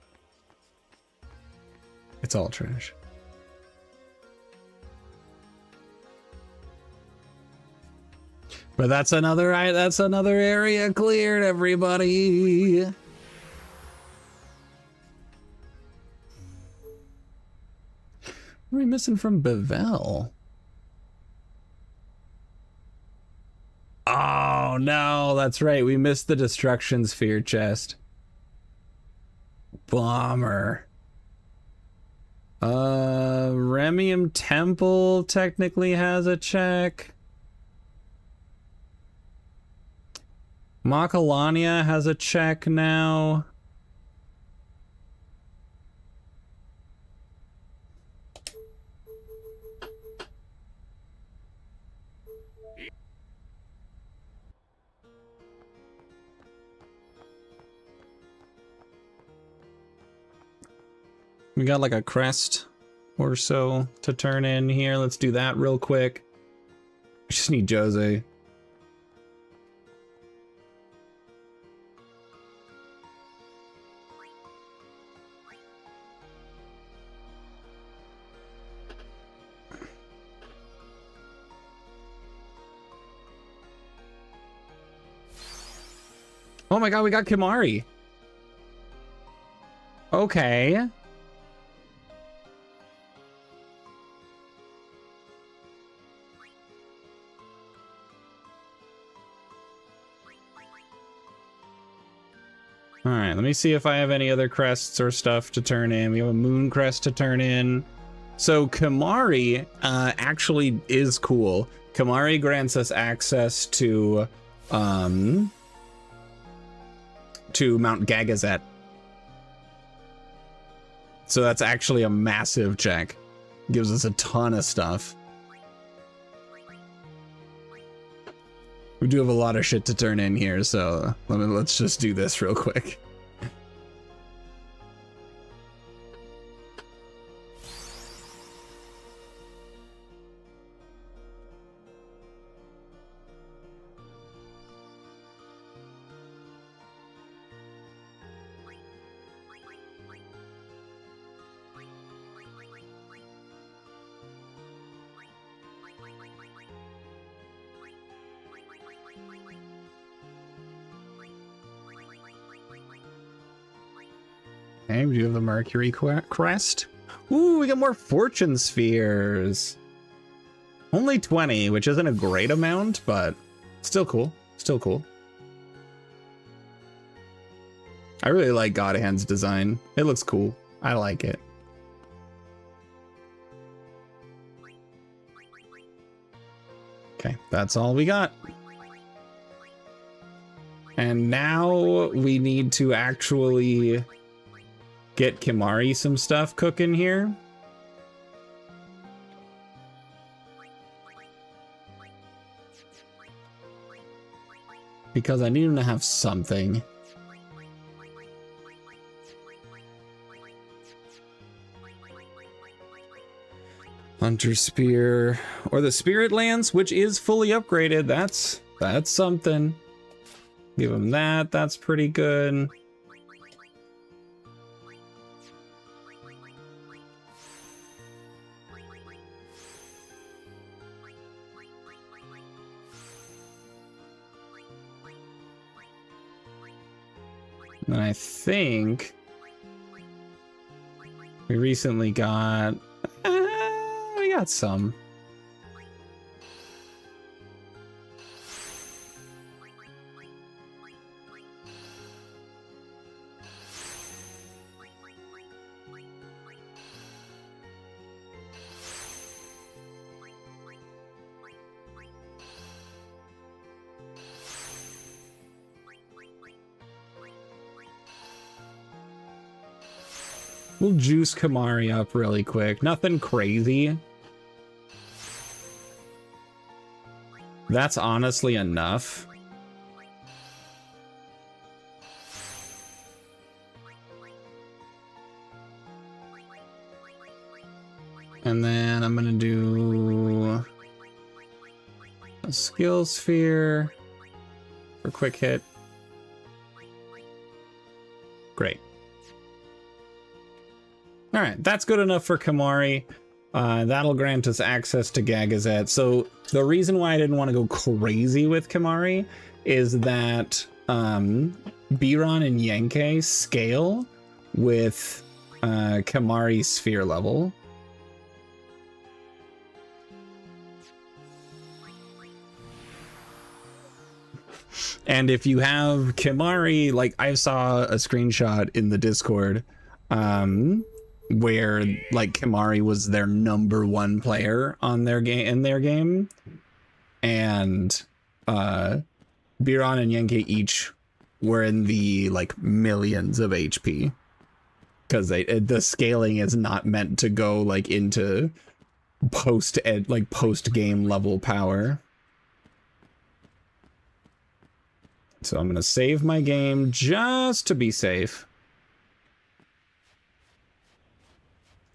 It's all trash. But that's another area cleared, everybody. What are we missing from Bevel? Oh no, that's right. We missed the destruction sphere chest. Bummer. Remium Temple technically has a check. Macalania has a check now. We got like a crest or so to turn in here. Let's do that real quick. I just need Jose. Oh my god, we got Kimari. Okay. Alright, let me see if I have any other crests or stuff to turn in. We have a moon crest to turn in. So Kimari actually is cool. Kimari grants us access to Mount Gagazet. So that's actually a massive check. Gives us a ton of stuff. We do have a lot of shit to turn in here, so let's just do this real quick. Okay, we do have the Mercury crest. Ooh, we got more fortune spheres. Only 20, which isn't a great amount, but still cool. Still cool. I really like Godhand's design. It looks cool. I like it. Okay, that's all we got. And now we need to actually get Kimahri some stuff cooking here. Because I need him to have something. Hunter Spear or the Spirit Lance, which is fully upgraded. That's something. Give him that. That's pretty good. And I think we recently got we got some. We'll juice Kimahri up really quick. Nothing crazy. That's honestly enough. And then I'm gonna do a skill sphere for quick hit. Great. All right, that's good enough for Kimahri. That'll grant us access to Gagazet. So the reason why I didn't want to go crazy with Kimahri is that Biran and Yenke scale with Kimahri's sphere level. And if you have Kimahri, like I saw a screenshot in the Discord, where like Kimahri was their #1 player on their game, and Biran and Yenke each were in the like millions of HP, because the scaling is not meant to go like into post game level power. So I'm gonna save my game just to be safe.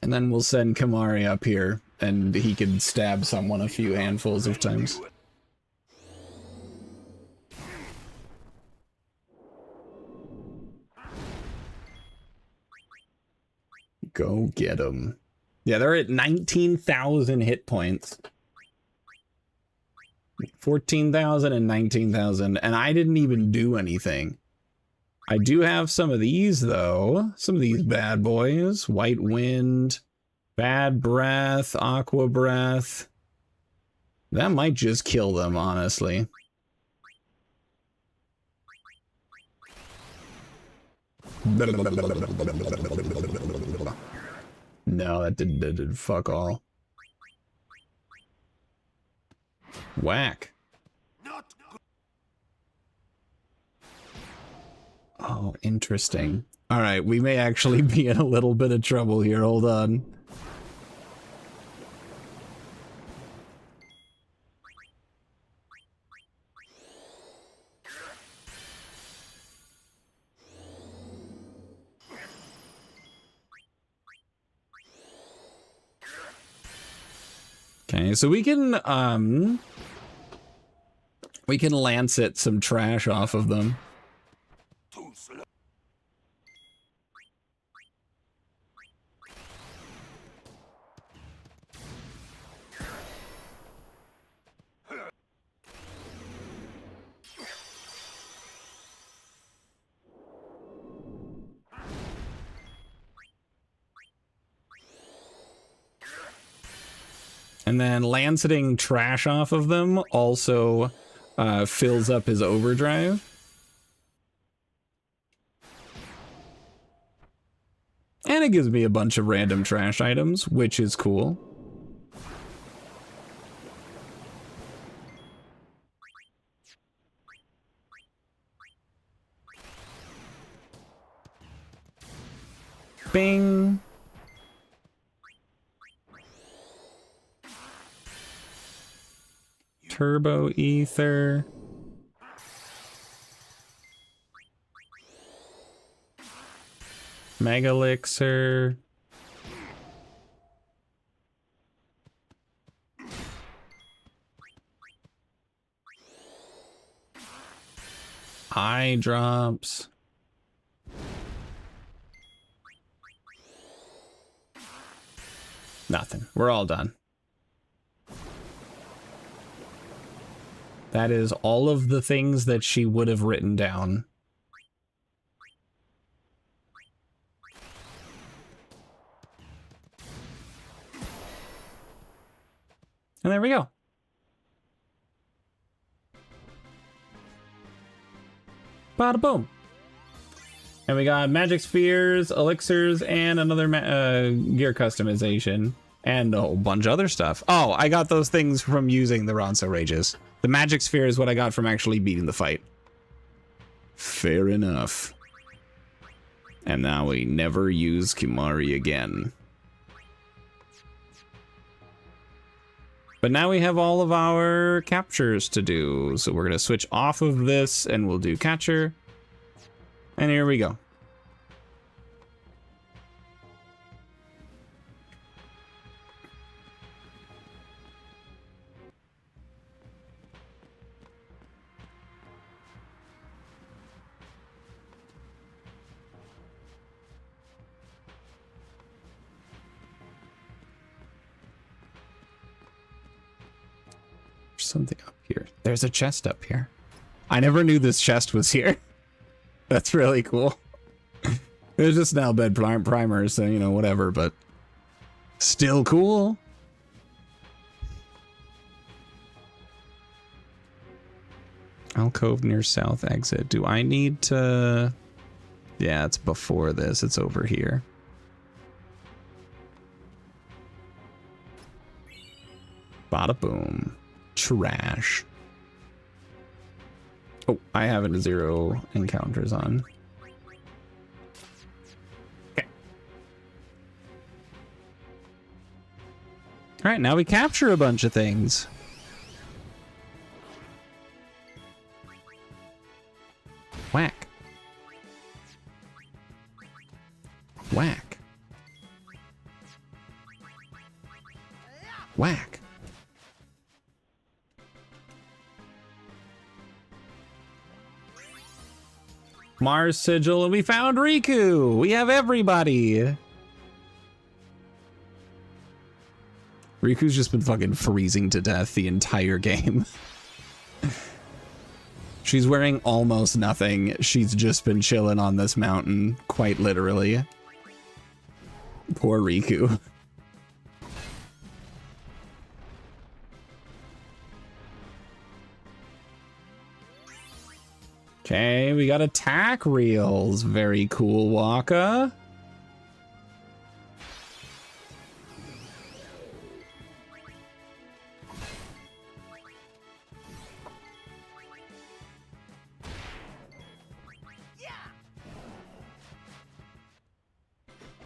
And then we'll send Kimahri up here, and he can stab someone a few handfuls of times. Go get him. Yeah, they're at 19,000 hit points. 14,000 and 19,000, and I didn't even do anything. I do have some of these, though. Some of these bad boys. White Wind, Bad Breath, Aqua Breath. That might just kill them, honestly. No, that did fuck all. Whack. Oh, interesting. All right, we may actually be in a little bit of trouble here. Hold on. Okay, so we can Lancet some trash off of them. And then lancing trash off of them also fills up his overdrive. And it gives me a bunch of random trash items, which is cool. Bing. Turbo ether. Mega elixir. Eye drops. Nothing. We're all done. That is all of the things that she would have written down. And there we go. Bada boom. And we got magic spheres, elixirs, and another gear customization. And a whole bunch of other stuff. Oh, I got those things from using the Ronso Rages. The magic sphere is what I got from actually beating the fight. Fair enough. And now we never use Kimari again. But now we have all of our captures to do. So we're going to switch off of this and we'll do catcher. And here we go. Something up here. There's a chest up here. I never knew this chest was here. That's really cool. There's just now bed primers, so you know, whatever, but still cool. Alcove near south exit. Do I need to... Yeah, it's before this. It's over here. Bada boom. Trash. Oh, I have a 0 encounters on. Okay. All right, now we capture a bunch of things. Whack. Whack. Whack. Mars sigil, and we found Riku. We have everybody. Riku's just been fucking freezing to death the entire game. She's wearing almost nothing. She's just been chilling on this mountain, quite literally. Poor Riku. Okay, we got attack reels. Very cool, Waka.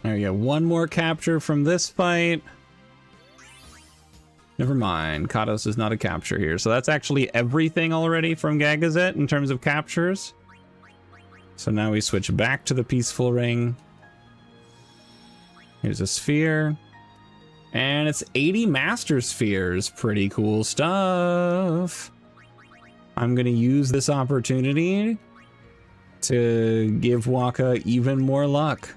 There we go. One more capture from this fight. Never mind. Katos is not a capture here. So that's actually everything already from Gagazet in terms of captures. So now we switch back to the Peaceful Ring. Here's a sphere. And it's 80 Master Spheres. Pretty cool stuff. I'm going to use this opportunity to give Waka even more luck.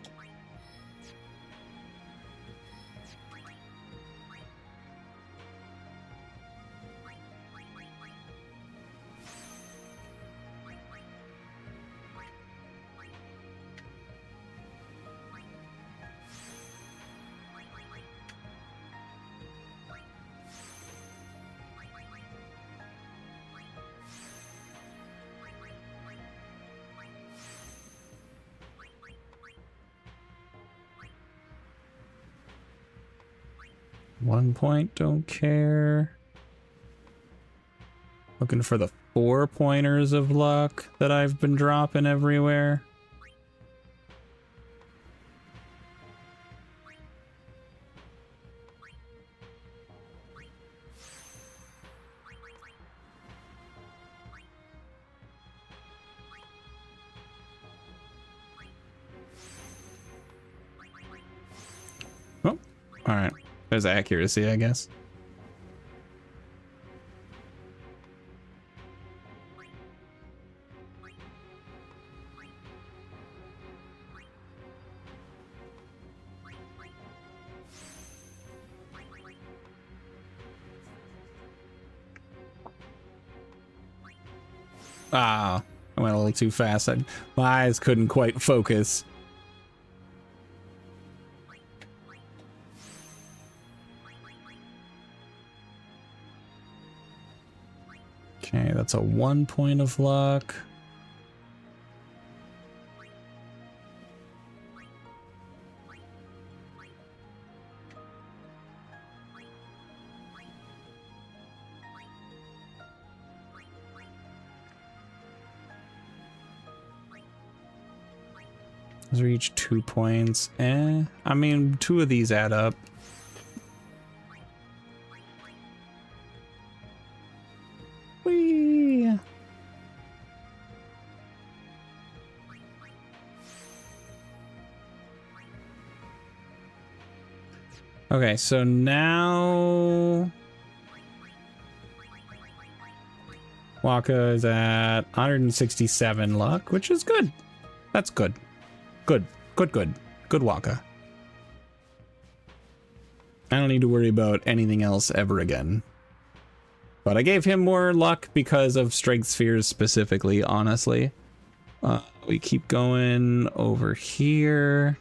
1 point, don't care. Looking for the 4 pointers of luck that I've been dropping everywhere. Oh, all right. There's accuracy, I guess. Ah, I went a little too fast. My eyes couldn't quite focus. Okay, that's a 1 point of luck. Those are each 2 points. I mean, 2 of these add up. Whee! Okay, so now Waka is at 167 luck, which is good. That's good. Good. Good Waka. I don't need to worry about anything else ever again. But I gave him more luck because of Strength Spheres specifically, honestly. We keep going over here.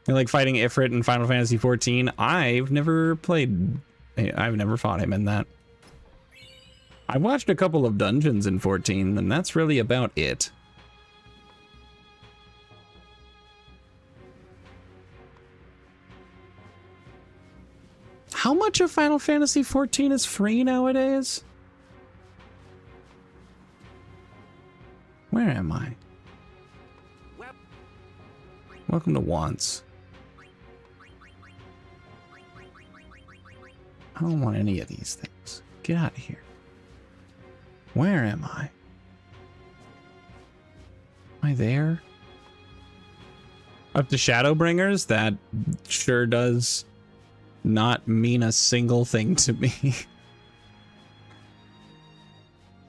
I like fighting Ifrit in Final Fantasy XIV. I've never fought him in that. I watched a couple of dungeons in 14, and that's really about it. How much of Final Fantasy XIV is free nowadays? Where am I? Welcome to Wants. I don't want any of these things. Get out of here. Where am I? Am I there? Up to Shadowbringers? That sure does not mean a single thing to me.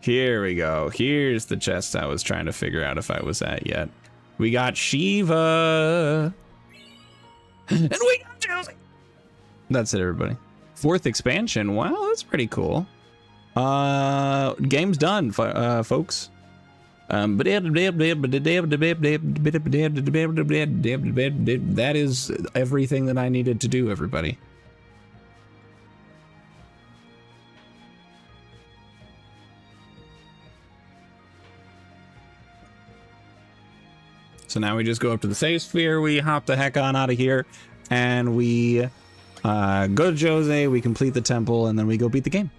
Here we go. Here's the chest I was trying to figure out if I was at yet. We got Shiva. And we got Josie. That's it, everybody. 4th expansion. Wow, that's pretty cool. Game's done, folks. That is everything that I needed to do, everybody. So now we just go up to the save sphere, we hop the heck on out of here, and we go to Jose, we complete the temple, and then we go beat the game.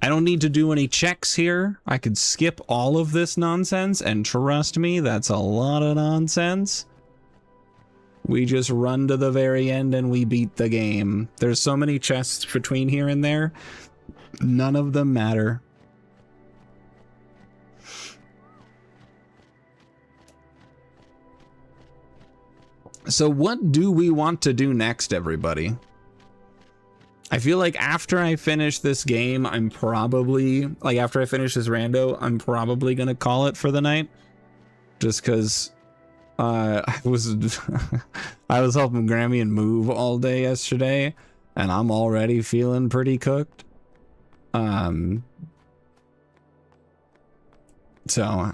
I don't need to do any checks here. I could skip all of this nonsense, and trust me, that's a lot of nonsense. We just run to the very end and we beat the game. There's so many chests between here and there. None of them matter. So what do we want to do next, everybody? I feel like after I finish this game, I'm probably, like after I finish this rando, I'm probably going to call it for the night. Just because I was helping Grammy and move all day yesterday, and I'm already feeling pretty cooked. So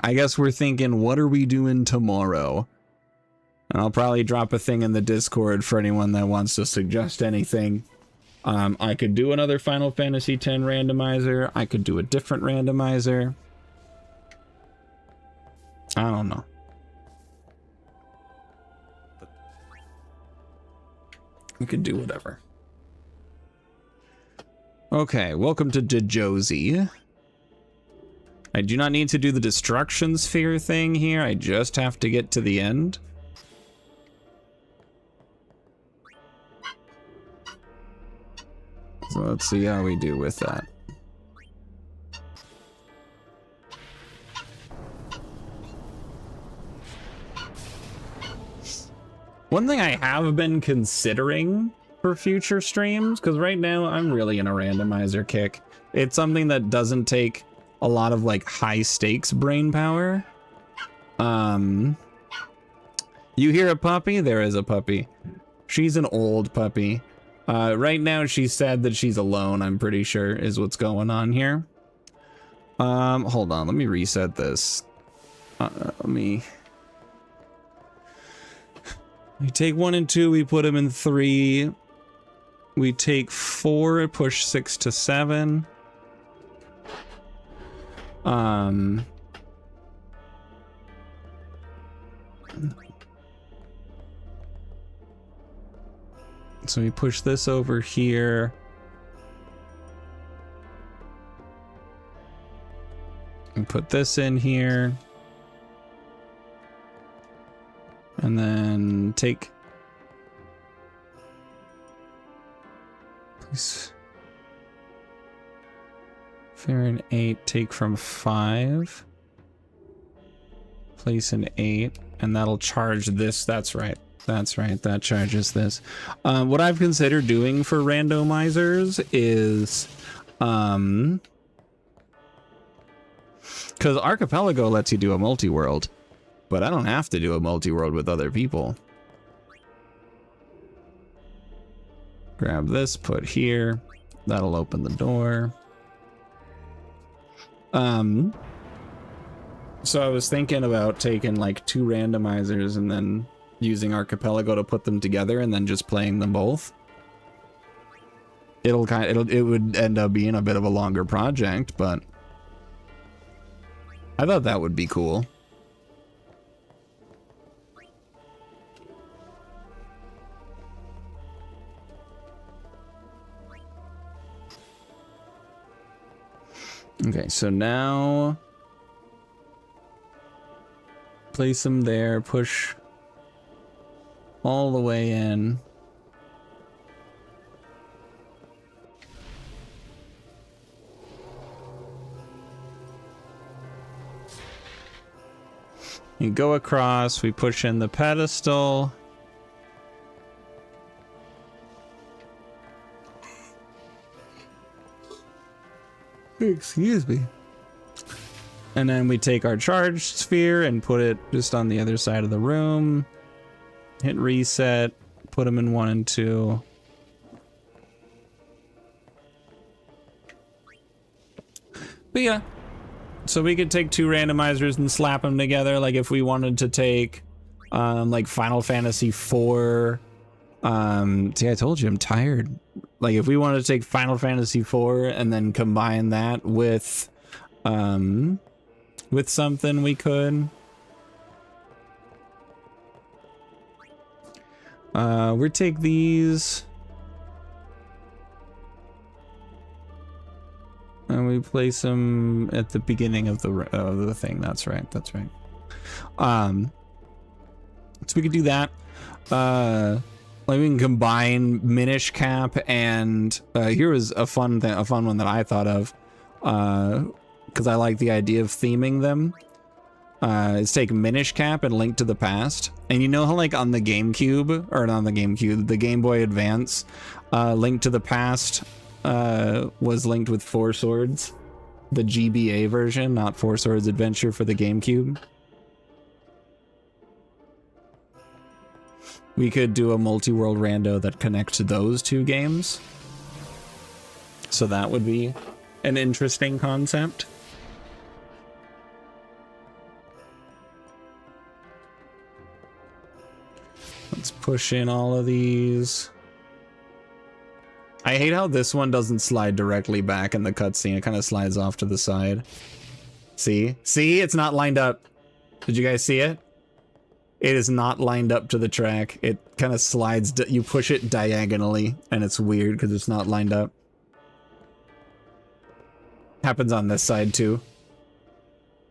I guess we're thinking, what are we doing tomorrow? And I'll probably drop a thing in the Discord for anyone that wants to suggest anything. I could do another Final Fantasy X randomizer. I could do a different randomizer. I don't know. We could do whatever. Okay, welcome to Josie. I do not need to do the destruction sphere thing here. I just have to get to the end. So let's see how we do with that. One thing I have been considering for future streams, because right now I'm really in a randomizer kick. It's something that doesn't take a lot of like high stakes brain power. You hear a puppy? There is a puppy. She's an old puppy. Right now she's sad that she's alone, I'm pretty sure is what's going on here. Hold on, let me reset this. We take 1 and 2, we put them in 3. We take 4, push 6 to 7. So we push this over here. And put this in here. And then take... Please. Fair and 8, take from 5. Place an 8, and that'll charge this. That's right. That's right. That charges this. What I've considered doing for randomizers is... Because Archipelago lets you do a multi-world. But I don't have to do a multi-world with other people. Grab this, put here. That'll open the door. So I was thinking about taking like 2 randomizers and then using Archipelago to put them together and then just playing them both. It would end up being a bit of a longer project, but I thought that would be cool. Okay, so now place them there, push all the way in. You go across, we push in the pedestal. Excuse me. And then we take our charge sphere and put it just on the other side of the room. Hit reset, put them in 1 and 2. But yeah, so we could take 2 randomizers and slap them together. Like if we wanted to take like Final Fantasy IV. See, I told you I'm tired. Like if we wanted to take Final Fantasy IV and then combine that with something, we could. We take these and we place them at the beginning of the thing. That's right. That's right. So we could do that. Like we can combine Minish Cap and here was a fun one that I thought of because I like the idea of theming them. Is take Minish Cap and Link to the Past, and you know how like on the GameCube or not on the GameCube, the Game Boy Advance, Link to the Past was linked with 4 Swords, the GBA version, not 4 Swords Adventure for the GameCube. We could do a multi-world rando that connects those 2 games. So that would be an interesting concept. Let's push in all of these. I hate how this one doesn't slide directly back in the cutscene. It kind of slides off to the side. See? See? It's not lined up. Did you guys see it? It is not lined up to the track. It kind of slides, you push it diagonally, and it's weird because it's not lined up. Happens on this side too.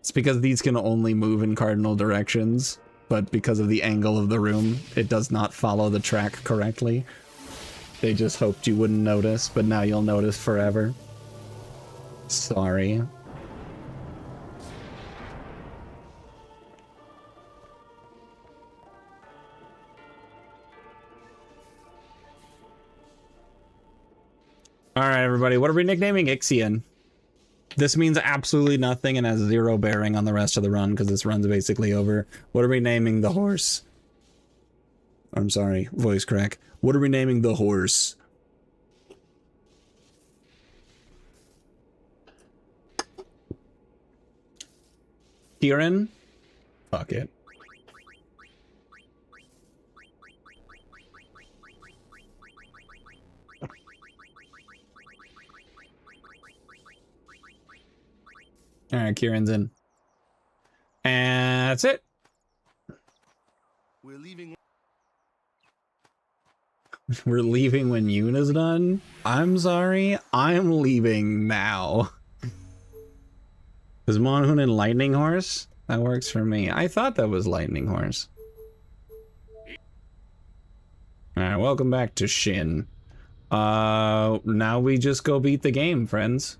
It's because these can only move in cardinal directions, but because of the angle of the room, it does not follow the track correctly. They just hoped you wouldn't notice, but now you'll notice forever. Sorry. Alright, everybody, what are we nicknaming Ixion? This means absolutely nothing and has zero bearing on the rest of the run, because this run's basically over. What are we naming the horse? I'm sorry, voice crack. What are we naming the horse? Kieran? Fuck it. Alright, Kieran's in. And that's it. We're leaving. We're leaving when Yuna's done? I'm sorry, I'm leaving now. Is Monhoon and Lightning Horse? That works for me. I thought that was Lightning Horse. Alright, welcome back to Shin. Now we just go beat the game, friends.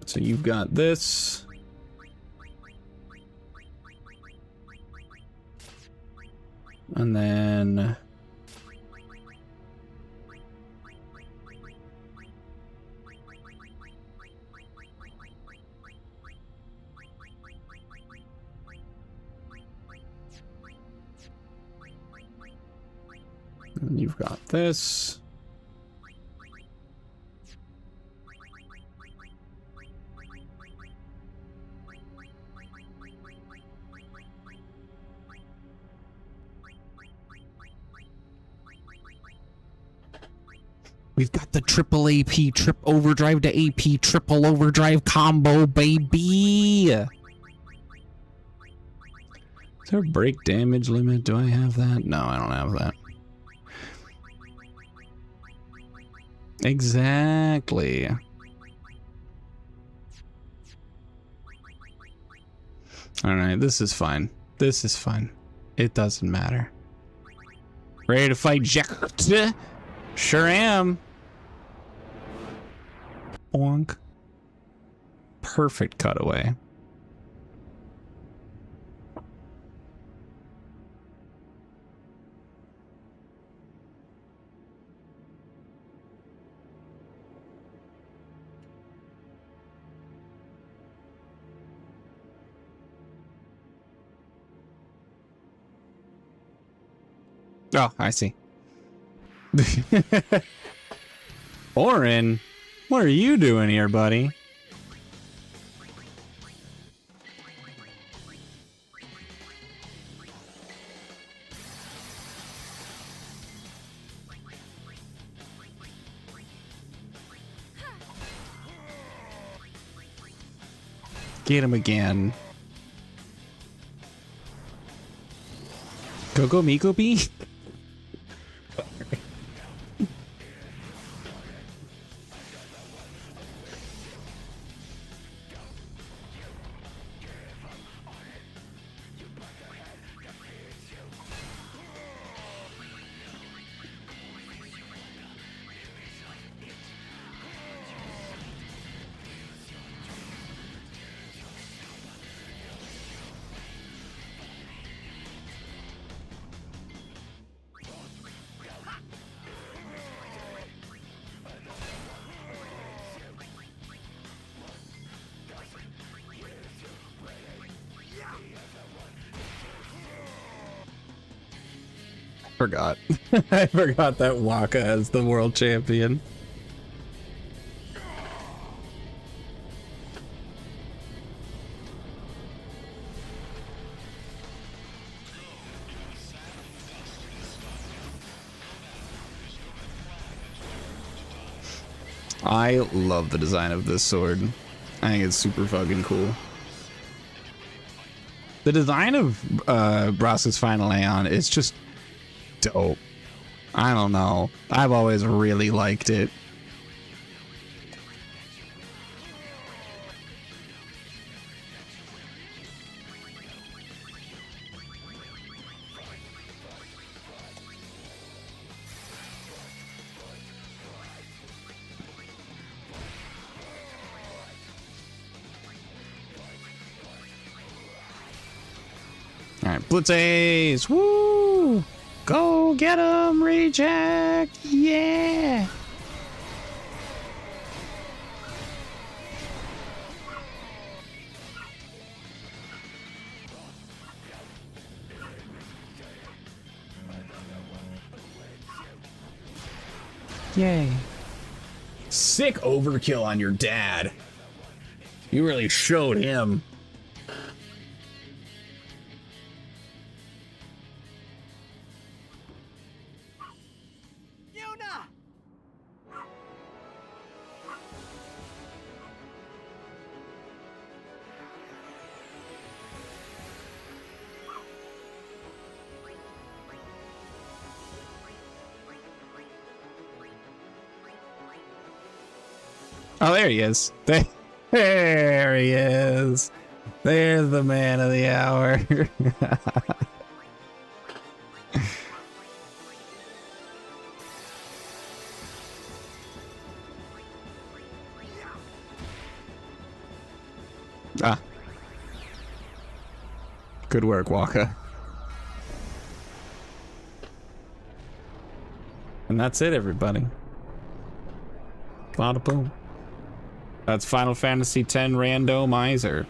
So you've got this. And then... and you've got this. We've got the triple AP, trip overdrive to AP, triple overdrive combo, baby! Is there a break damage limit? Do I have that? No, I don't have that. Exactly. Alright, this is fine. This is fine. It doesn't matter. Ready to fight Jack? Sure am. Bonk. Perfect cutaway. Oh, I see. Orin, what are you doing here, buddy? Get him again. Go Miko B? Forgot. I forgot that Waka is the world champion. I love the design of this sword. I think it's super fucking cool. The design of Brass's Final Aeon is just dope. I don't know. I've always really liked it. All right, Blitzace! Woo! Go get him, reject! Yeah! Yay. Sick overkill on your dad. You really showed him. Oh, there he is. There he is. There's the man of the hour. Ah. Good work, Waka. And that's it, everybody. Bada boom. That's Final Fantasy X Randomizer.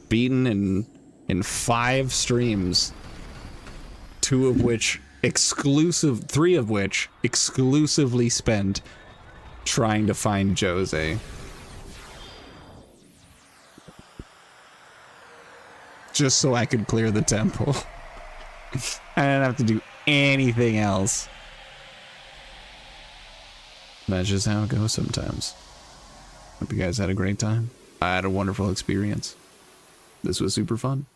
Beaten in 5 streams. 3 of which exclusively spent trying to find Jose. Just so I could clear the temple. I didn't have to do anything else. That's just how it goes sometimes. Hope you guys had a great time. I had a wonderful experience. This was super fun.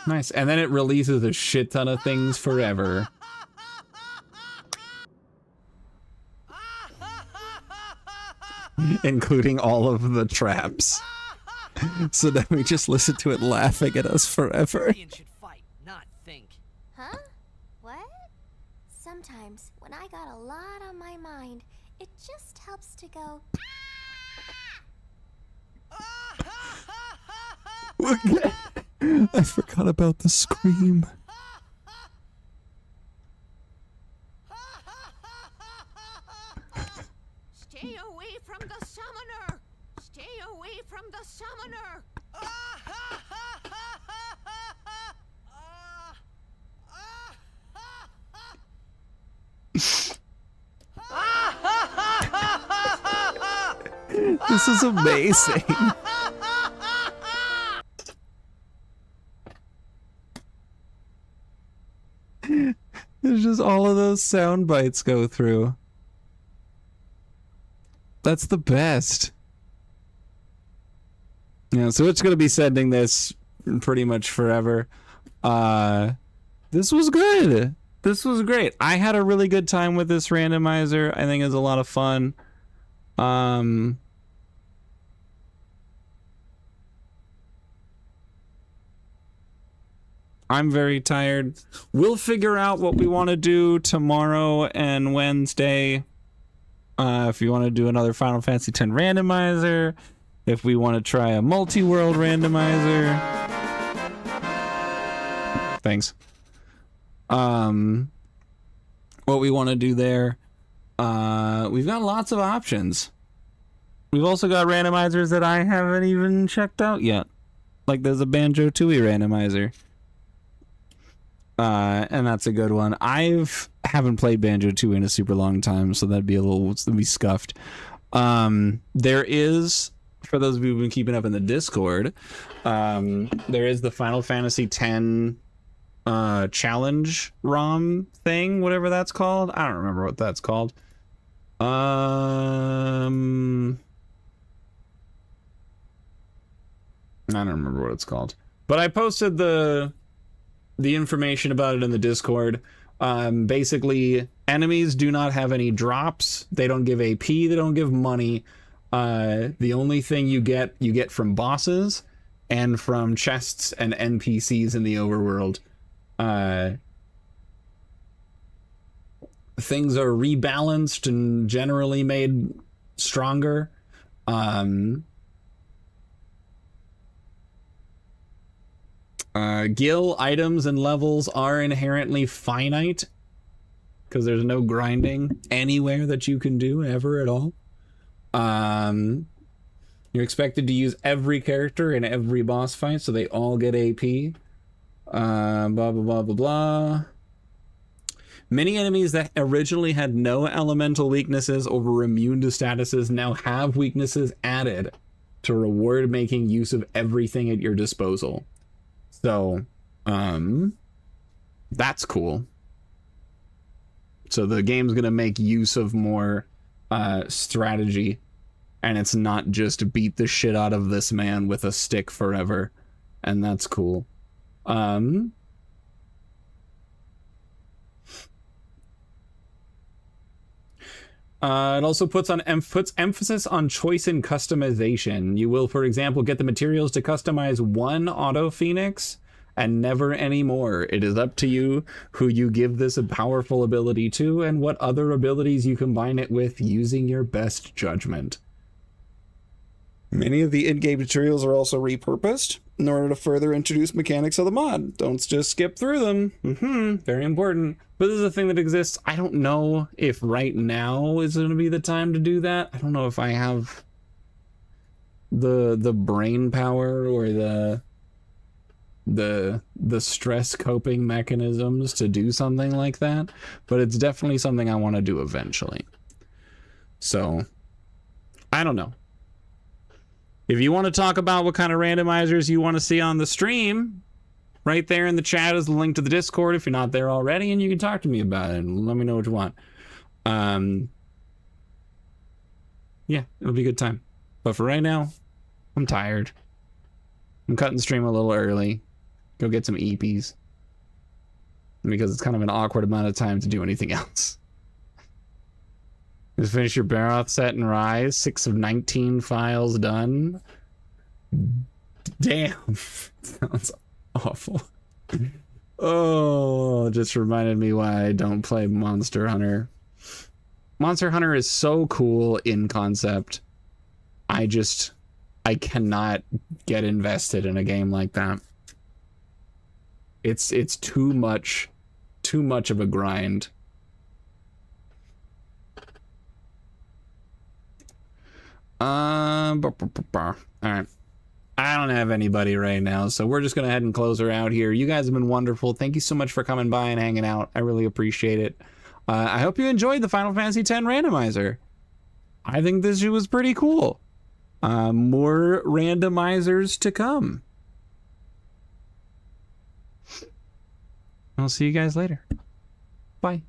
Nice. And then it releases a shit ton of things forever. Including all of the traps. So then we just listen to it laughing at us forever. Should fight, not think. Huh? What? Sometimes, when I got a lot on my mind, it just helps to go... I forgot about the scream. Stay away from the summoner! Stay away from the summoner! This is amazing. There's just all of those sound bites go through. That's the best. Yeah, so it's going to be sending this pretty much forever. This was good. This was great. I had a really good time with this randomizer. I think it was a lot of fun. I'm very tired. We'll figure out what we want to do tomorrow and Wednesday. If you want to do another Final Fantasy X randomizer. If we want to try a multi-world randomizer. Thanks. What we want to do there. We've got lots of options. We've also got randomizers that I haven't even checked out yet. Like there's a Banjo-Tooie randomizer. And that's a good one. Haven't played Banjo-Tooie in a super long time, so that'd be scuffed. There is, for those of you who've been keeping up in the Discord, there is the Final Fantasy X challenge ROM thing, whatever that's called. I don't remember what that's called. I don't remember what it's called. But I posted the information about it in the Discord. Basically, enemies do not have any drops. They don't give AP. They don't give money. The only thing you get from bosses and from chests and NPCs in the overworld. Things are rebalanced and generally made stronger. Guild items and levels are inherently finite because there's no grinding anywhere that you can do ever at all. You're expected to use every character in every boss fight, so they all get AP. Blah, blah, blah, blah, blah. Many enemies that originally had no elemental weaknesses or were immune to statuses now have weaknesses added to reward making use of everything at your disposal. So, that's cool. So the game's gonna make use of more strategy, and it's not just beat the shit out of this man with a stick forever, and that's cool. It also puts emphasis on choice and customization. You will, for example, get the materials to customize one auto phoenix and never any more. It is up to you who you give this a powerful ability to and what other abilities you combine it with using your best judgment. Many of the in-game materials are also repurposed in order to further introduce mechanics of the mod. Don't just skip through them. Very important. But this is a thing that exists. I don't know if right now is going to be the time to do that. I don't know if I have the brain power or the stress coping mechanisms to do something like that. But it's definitely something I want to do eventually. So, I don't know. If you want to talk about what kind of randomizers you want to see on the stream, right there in the chat is the link to the Discord if you're not there already, and you can talk to me about it and let me know what you want. Yeah, it'll be a good time. But for right now, I'm tired. I'm cutting the stream a little early. Go get some EPs. Because it's kind of an awkward amount of time to do anything else. Just finish your Baroth set and Rise. 6 of 19 files done. Damn. Sounds awful. Oh, it just reminded me why I don't play Monster Hunter. Monster Hunter is so cool in concept. I cannot get invested in a game like that. It's too much of a grind. All right. I don't have anybody right now, so we're just gonna head and close her out here. You guys have been wonderful. Thank you so much for coming by and hanging out. I really appreciate it. I hope you enjoyed the Final Fantasy X randomizer. I think this shit was pretty cool. More randomizers to come. I'll see you guys later. Bye.